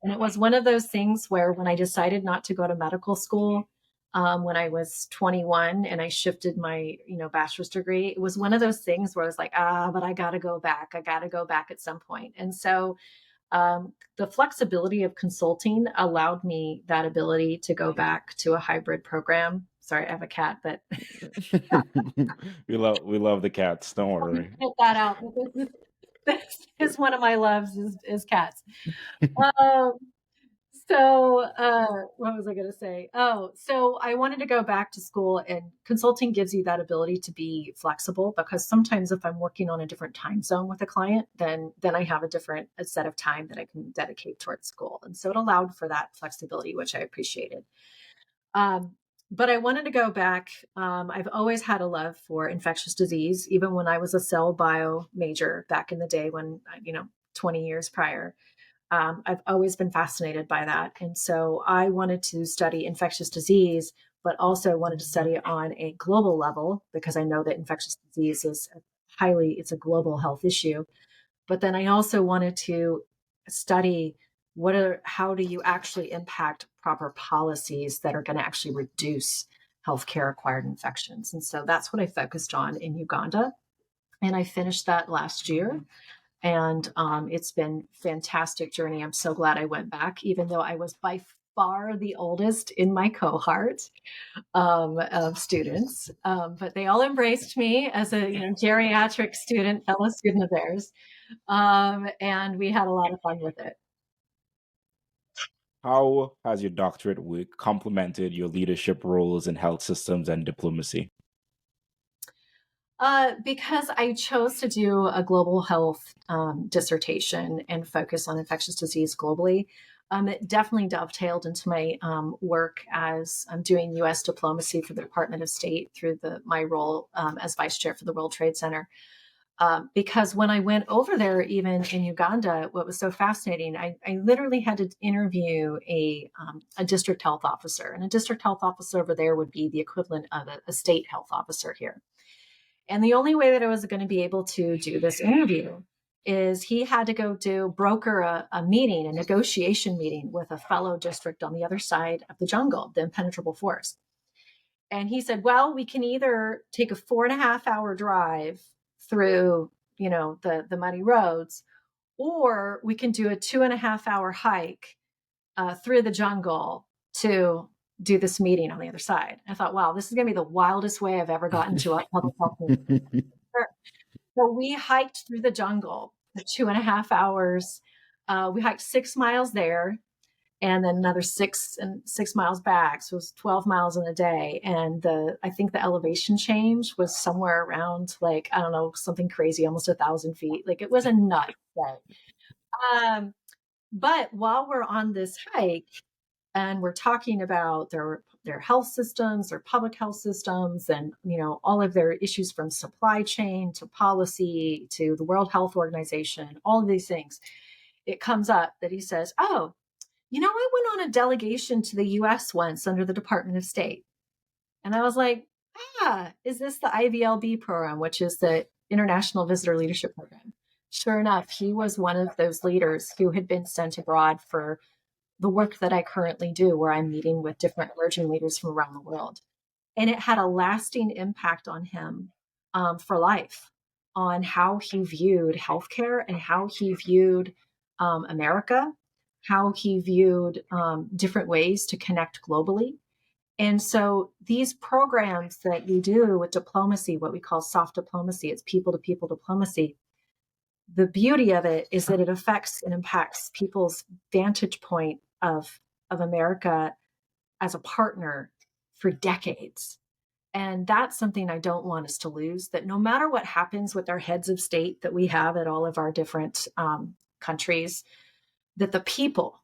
And it was one of those things where when I decided not to go to medical school when I was 21 and I shifted my, bachelor's degree, it was one of those things where I was like, but I got to go back. I got to go back at some point. And so the flexibility of consulting allowed me that ability to go back to a hybrid program. Sorry, I have a cat, but we love the cats. Don't worry. get that out. This is one of my loves is cats. Um, So, what was I going to say? Oh, so I wanted to go back to school, and consulting gives you that ability to be flexible because sometimes if I'm working on a different time zone with a client, then I have a set of time that I can dedicate towards school. And so it allowed for that flexibility, which I appreciated. Um, but I wanted to go back. I've always had a love for infectious disease, even when I was a cell bio major back in the day when, 20 years prior. I've always been fascinated by that. And so I wanted to study infectious disease, but also wanted to study it on a global level because I know that infectious disease is it's a global health issue. But then I also wanted to study how do you actually impact proper policies that are going to actually reduce healthcare acquired infections. And so that's what I focused on in Uganda. And I finished that last year. And it's been a fantastic journey. I'm so glad I went back, even though I was by far the oldest in my cohort of students. But they all embraced me as a geriatric student, fellow student of theirs. And we had a lot of fun with it. How has your doctorate work complemented your leadership roles in health systems and diplomacy? Because I chose to do a global health dissertation and focus on infectious disease globally, it definitely dovetailed into my work as I'm doing U.S. diplomacy for the Department of State through my role as vice chair for the World Trade Center. Because when I went over there, even in Uganda, what was so fascinating, I literally had to interview a district health officer. And a district health officer over there would be the equivalent of a state health officer here. And the only way that I was going to be able to do this interview is he had to broker a meeting, a negotiation meeting with a fellow district on the other side of the jungle, the impenetrable forest. And he said, well, we can either take a 4.5 hour drive through, the muddy roads, or we can do a 2.5 hour hike through the jungle to do this meeting on the other side. I thought, wow, this is going to be the wildest way I've ever gotten to a public health meeting. So we hiked through the jungle for 2.5 hours. We hiked 6 miles there and then another 6 miles back. So it was 12 miles in a day. And I think the elevation change was somewhere around like, I don't know, something crazy, almost 1,000 feet. Like it was a nut day. But while we're on this hike, and we're talking about their health systems, their public health systems, and all of their issues from supply chain to policy to the World Health Organization, all of these things. It comes up that he says, "Oh, I went on a delegation to the U.S. once under the Department of State," and I was like, is this the IVLB program, which is the International Visitor Leadership Program? Sure enough, he was one of those leaders who had been sent abroad for the work that I currently do, where I'm meeting with different emerging leaders from around the world. And it had a lasting impact on him for life, on how he viewed healthcare and how he viewed America, how he viewed different ways to connect globally. And so these programs that you do with diplomacy, what we call soft diplomacy, it's people to people diplomacy. The beauty of it is that it affects and impacts people's vantage point of America as a partner for decades. And that's something I don't want us to lose, that no matter what happens with our heads of state that we have at all of our different countries, that the people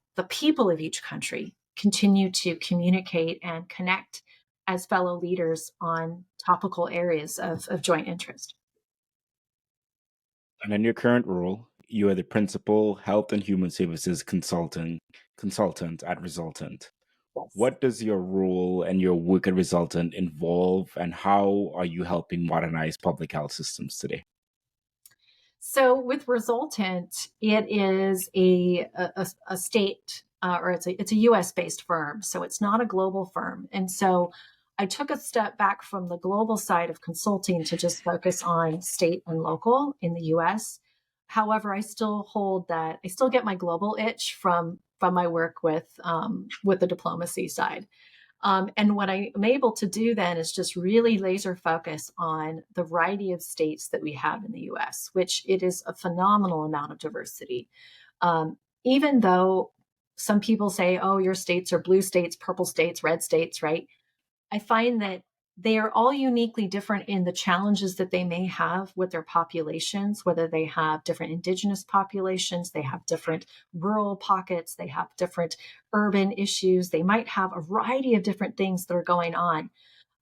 of each country continue to communicate and connect as fellow leaders on topical areas of joint interest. And in your current role, you are the principal health and human services consultant at Resultant. Yes. What does your role and your work at Resultant involve, and how are you helping modernize public health systems today? So with Resultant, it is a state or it's a U.S. based firm, so it's not a global firm. And so I took a step back from the global side of consulting to just focus on state and local in the U.S. However, I still get my global itch from my work with the diplomacy side. And what I am able to do then is just really laser focus on the variety of states that we have in the US, which it is a phenomenal amount of diversity. Even though some people say, oh, your states are blue states, purple states, red states, right? I find that they are all uniquely different in the challenges that they may have with their populations, whether they have different indigenous populations, they have different rural pockets, they have different urban issues, they might have a variety of different things that are going on.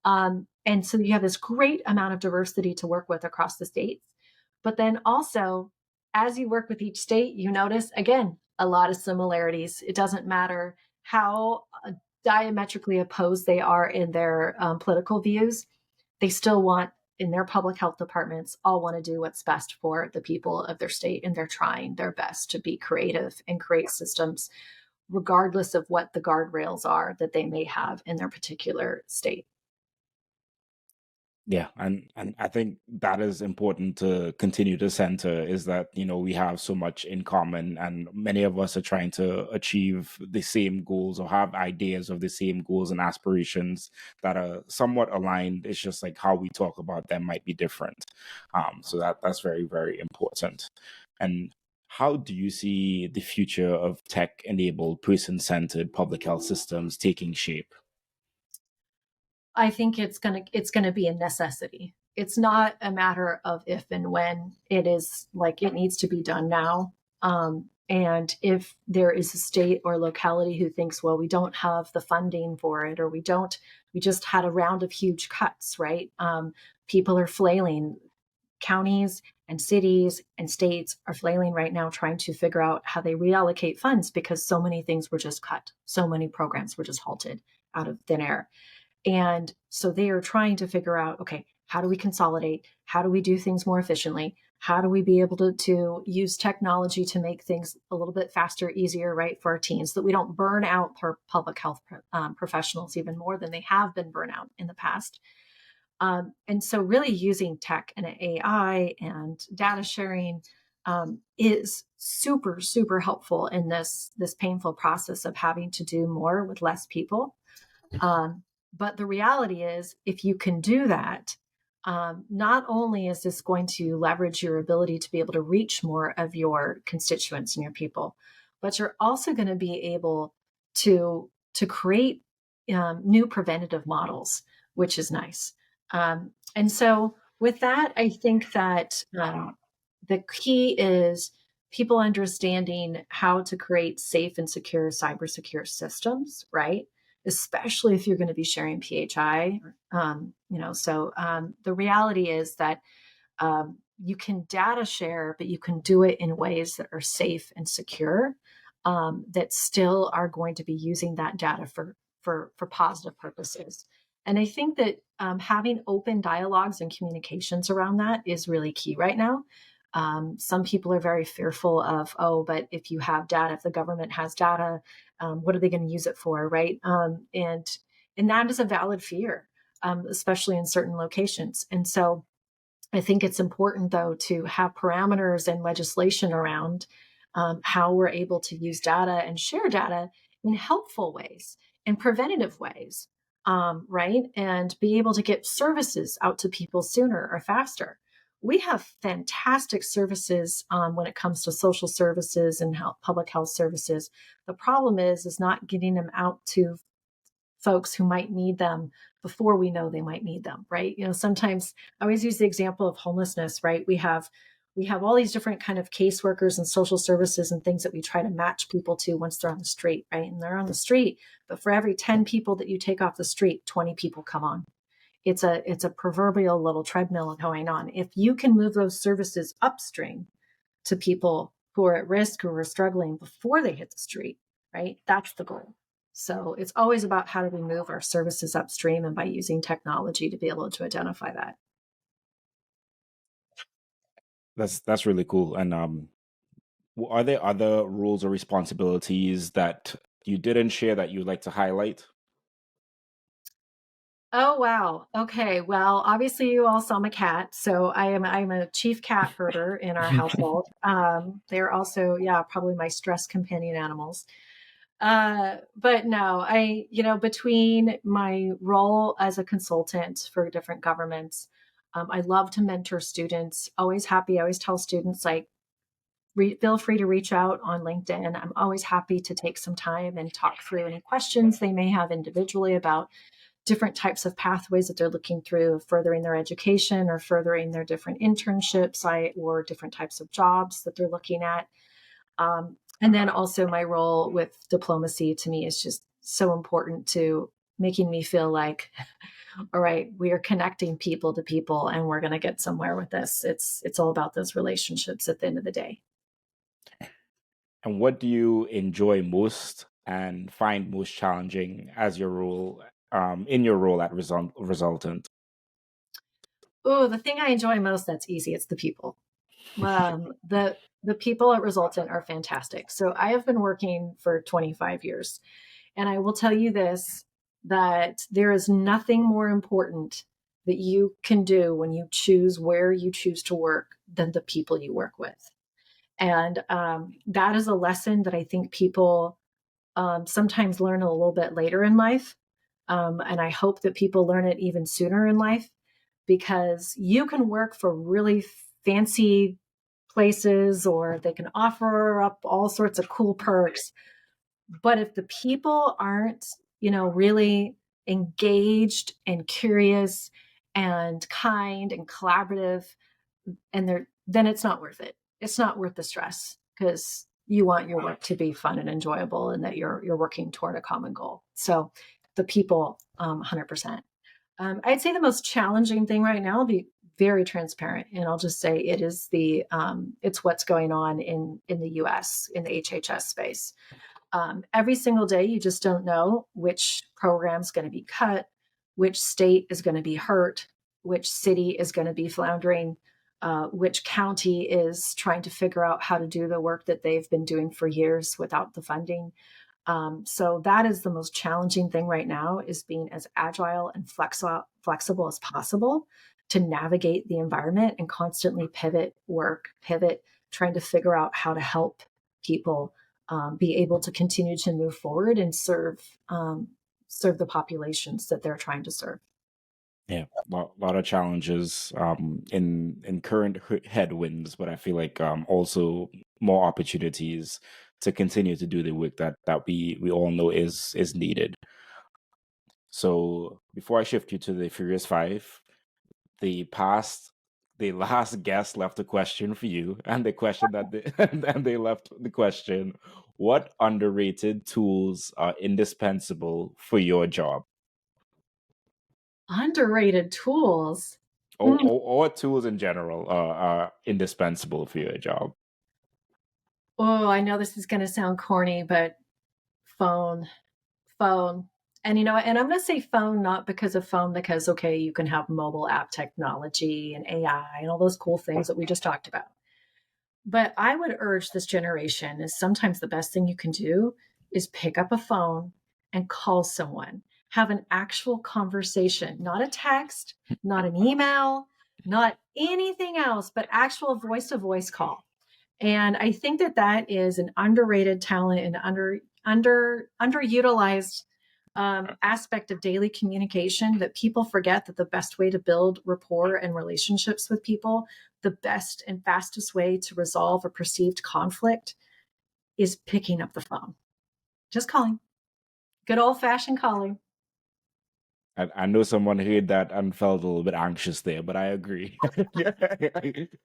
And so you have this great amount of diversity to work with across the states. But then also, as you work with each state, you notice, again, a lot of similarities. It doesn't matter how diametrically opposed they are in their political views. They still want, in their public health departments, all want to do what's best for the people of their state. And they're trying their best to be creative and create systems, regardless of what the guardrails are that they may have in their particular state. Yeah, and I think that is important to continue to center, is that, we have so much in common, and many of us are trying to achieve the same goals or have ideas of the same goals and aspirations that are somewhat aligned. It's just like how we talk about them might be different. So that's very, very important. And how do you see the future of tech-enabled, person-centered public health systems taking shape? I think it's gonna be a necessity. It's not a matter of if and when. It is like it needs to be done now. And if there is a state or locality who thinks, well, we don't have the funding for it, or we just had a round of huge cuts, right? People are flailing. Counties and cities and states are flailing right now, trying to figure out how they reallocate funds because so many things were just cut. So many programs were just halted out of thin air. And so they are trying to figure out, okay, how do we consolidate? How do we do things more efficiently? How do we be able to use technology to make things a little bit faster, easier, right, for our teams, so that we don't burn out public health professionals even more than they have been burnt out in the past? And so really using tech and AI and data sharing is super, super helpful in this painful process of having to do more with less people. But the reality is, if you can do that, not only is this going to leverage your ability to be able to reach more of your constituents and your people, but you're also going to be able to create new preventative models, which is nice. And so, with that, I think that the key is people understanding how to create safe and secure cyber secure systems, right? Especially if you're going to be sharing PHI. The reality is that you can data share, but you can do it in ways that are safe and secure, that still are going to be using that data for positive purposes. And I think that having open dialogues and communications around that is really key right now. Some people are very fearful of, oh, but if you have data, if the government has data, what are they going to use it for, right? And that is a valid fear, especially in certain locations. And so I think it's important, though, to have parameters and legislation around how we're able to use data and share data in helpful ways, in preventative ways, right? And be able to get services out to people sooner or faster. We have fantastic services when it comes to social services and public health services. The problem is not getting them out to folks who might need them before we know they might need them, right? Sometimes I always use the example of homelessness, right? We have all these different kind of caseworkers and social services and things that we try to match people to once they're on the street, right? And they're on the street, but for every 10 people that you take off the street, 20 people come on. It's a proverbial little treadmill going on. If you can move those services upstream to people who are at risk, who are struggling before they hit the street, right? That's the goal. So it's always about how do we move our services upstream, and by using technology to be able to identify that. That's really cool. And are there other roles or responsibilities that you didn't share that you'd like to highlight? Oh, wow. Okay. Well, obviously you all saw my cat. So I'm a chief cat herder in our household. They're also, yeah, probably my stress companion animals. But no, between my role as a consultant for different governments, I love to mentor students. Always happy. I always tell students, like, feel free to reach out on LinkedIn. I'm always happy to take some time and talk through any questions they may have individually about different types of pathways that they're looking through, furthering their education or furthering their different internships or different types of jobs that they're looking at. And then also my role with diplomacy to me is just so important to making me feel like, all right, we are connecting people to people and we're going to get somewhere with this. It's all about those relationships at the end of the day. And what do you enjoy most and find most challenging as your role in your role at Resultant? Oh, the thing I enjoy most, that's easy. It's the people. The people at Resultant are fantastic. So I have been working for 25 years, and I will tell you this, that there is nothing more important that you can do when you choose where you choose to work than the people you work with. And that is a lesson that I think people sometimes learn a little bit later in life. And I hope that people learn it even sooner in life, because you can work for really fancy places or they can offer up all sorts of cool perks. But if the people aren't, really engaged and curious and kind and collaborative, then it's not worth it. It's not worth the stress, because you want your work to be fun and enjoyable and that you're working toward a common goal. So the people, 100%. I'd say the most challenging thing right now, I'll be very transparent, and I'll just say it is it's what's going on in the US in the HHS space. Every single day, you just don't know which program's going to be cut, which state is going to be hurt, which city is going to be floundering, which county is trying to figure out how to do the work that they've been doing for years without the funding. So that is the most challenging thing right now, is being as agile and flexible as possible to navigate the environment and constantly pivot, trying to figure out how to help people be able to continue to move forward and serve the populations that they're trying to serve. Yeah, lot of challenges in current headwinds, but I feel like also more opportunities to continue to do the work that we all know is needed. So before I shift you to the Furious Five, the last guest left a question for you, and the question that they and they left the question: what underrated tools are indispensable for your job? Underrated tools. Or what tools in general are indispensable for your job? Oh, I know this is going to sound corny, but phone, phone. And and I'm going to say phone, not because of phone, because, okay, you can have mobile app technology and AI and all those cool things that we just talked about. But I would urge this generation, is sometimes the best thing you can do is pick up a phone and call someone, have an actual conversation, not a text, not an email, not anything else, but actual voice to voice call. And I think that is an underrated talent and underutilized aspect of daily communication, that people forget that the best way to build rapport and relationships with people, the best and fastest way to resolve a perceived conflict, is picking up the phone. Just calling. Good old fashioned calling. I know someone heard that and felt a little bit anxious there, but I agree.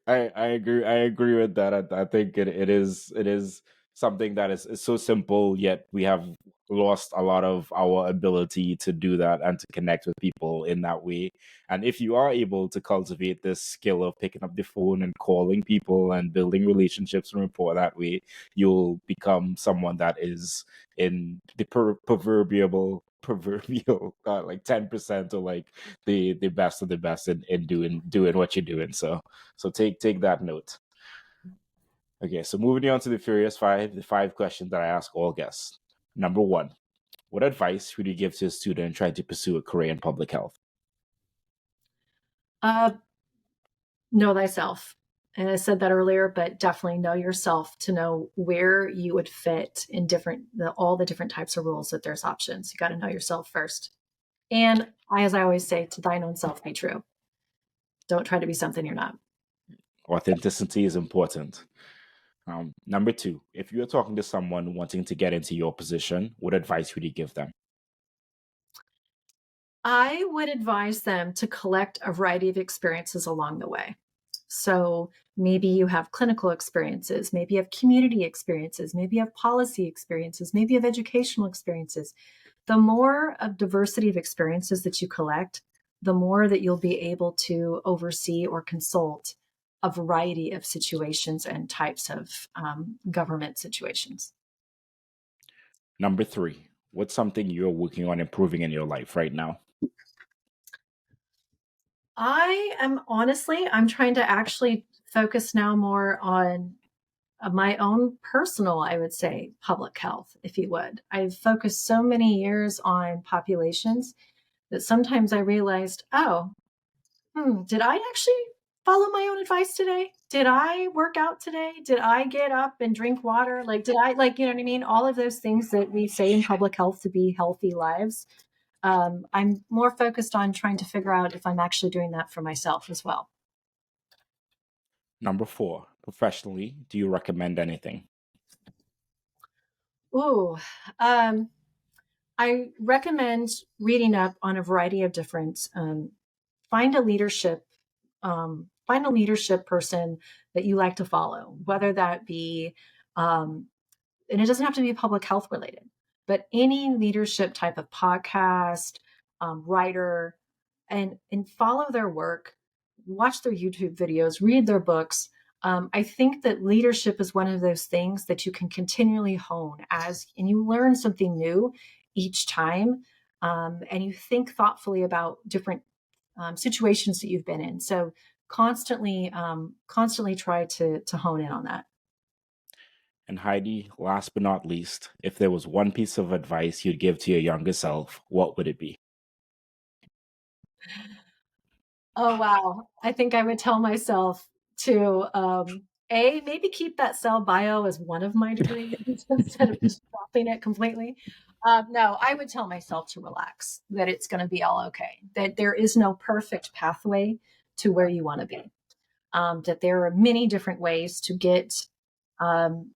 I agree. I agree with that. I think it is something that is so simple, yet we have lost a lot of our ability to do that and to connect with people in that way. And if you are able to cultivate this skill of picking up the phone and calling people and building relationships and rapport that way, you'll become someone that is in the proverbial like 10%, or like the best of the best in doing what you're doing. So take that note. Okay, so moving on to the Furious Five, the 5 questions that I ask all guests. Number 1, what advice would you give to a student trying to pursue a career in public health? Uh, know thyself. And I said that earlier, but definitely know yourself to know where you would fit in all the different types of roles that there's options. You got to know yourself first. And as I always say, to thine own self be true. Don't try to be something you're not. Authenticity is important. Number two, if you're talking to someone wanting to get into your position, what advice would you give them? I would advise them to collect a variety of experiences along the way. So maybe you have clinical experiences, maybe you have community experiences, maybe you have policy experiences, maybe you have educational experiences. The more of diversity of experiences that you collect, the more that you'll be able to oversee or consult a variety of situations and types of government situations. Number three, what's something you're working on improving in your life right now? I'm trying to actually focus now more on my own personal, I would say, public health, if you would. I've focused so many years on populations that sometimes I realized, oh, did I actually follow my own advice today? Did I work out today? Did I get up and drink water? Like, did I, like, you know what I mean? All of those things that we say in public health to be healthy lives. I'm more focused on trying to figure out if I'm actually doing that for myself as well. Number four, professionally, do you recommend anything? Ooh, um, I recommend reading up on a variety of different. Find a leadership, find a leadership person that you like to follow, whether that be, um, and it doesn't have to be public health related, but any leadership type of podcast, writer, and follow their work, watch their YouTube videos, read their books. I think that leadership is one of those things that you can continually hone and you learn something new each time, and you think thoughtfully about different situations that you've been in. So constantly try to hone in on that. And Heidi, last but not least, if there was one piece of advice you'd give to your younger self, what would it be? Oh, wow. I think I would tell myself to, maybe keep that cell bio as one of my degrees instead of just dropping it completely. No, I would tell myself to relax, that it's going to be all okay, that there is no perfect pathway to where you want to be, that there are many different ways um,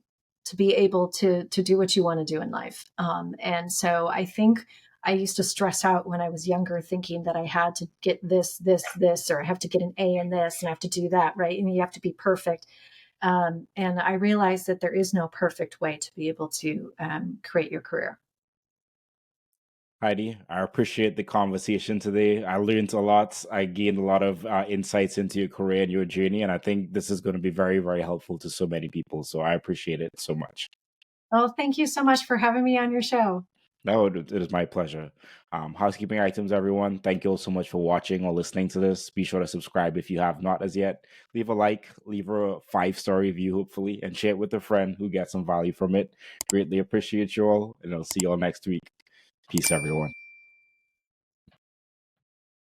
to be able to do what you want to do in life. And so I think I used to stress out when I was younger, thinking that I had to get this, or I have to get an A in this, and I have to do that, right? And you have to be perfect. And I realized that there is no perfect way to be able to create your career. Heidi, I appreciate the conversation today. I learned a lot. I gained a lot of insights into your career and your journey, and I think this is going to be very, very helpful to so many people. So I appreciate it so much. Oh, thank you so much for having me on your show. No, it is my pleasure. Housekeeping items, everyone. Thank you all so much for watching or listening to this. Be sure to subscribe if you have not as yet. Leave a like, leave a 5-star review, hopefully, and share it with a friend who gets some value from it. Greatly appreciate you all, and I'll see you all next week. Peace, everyone.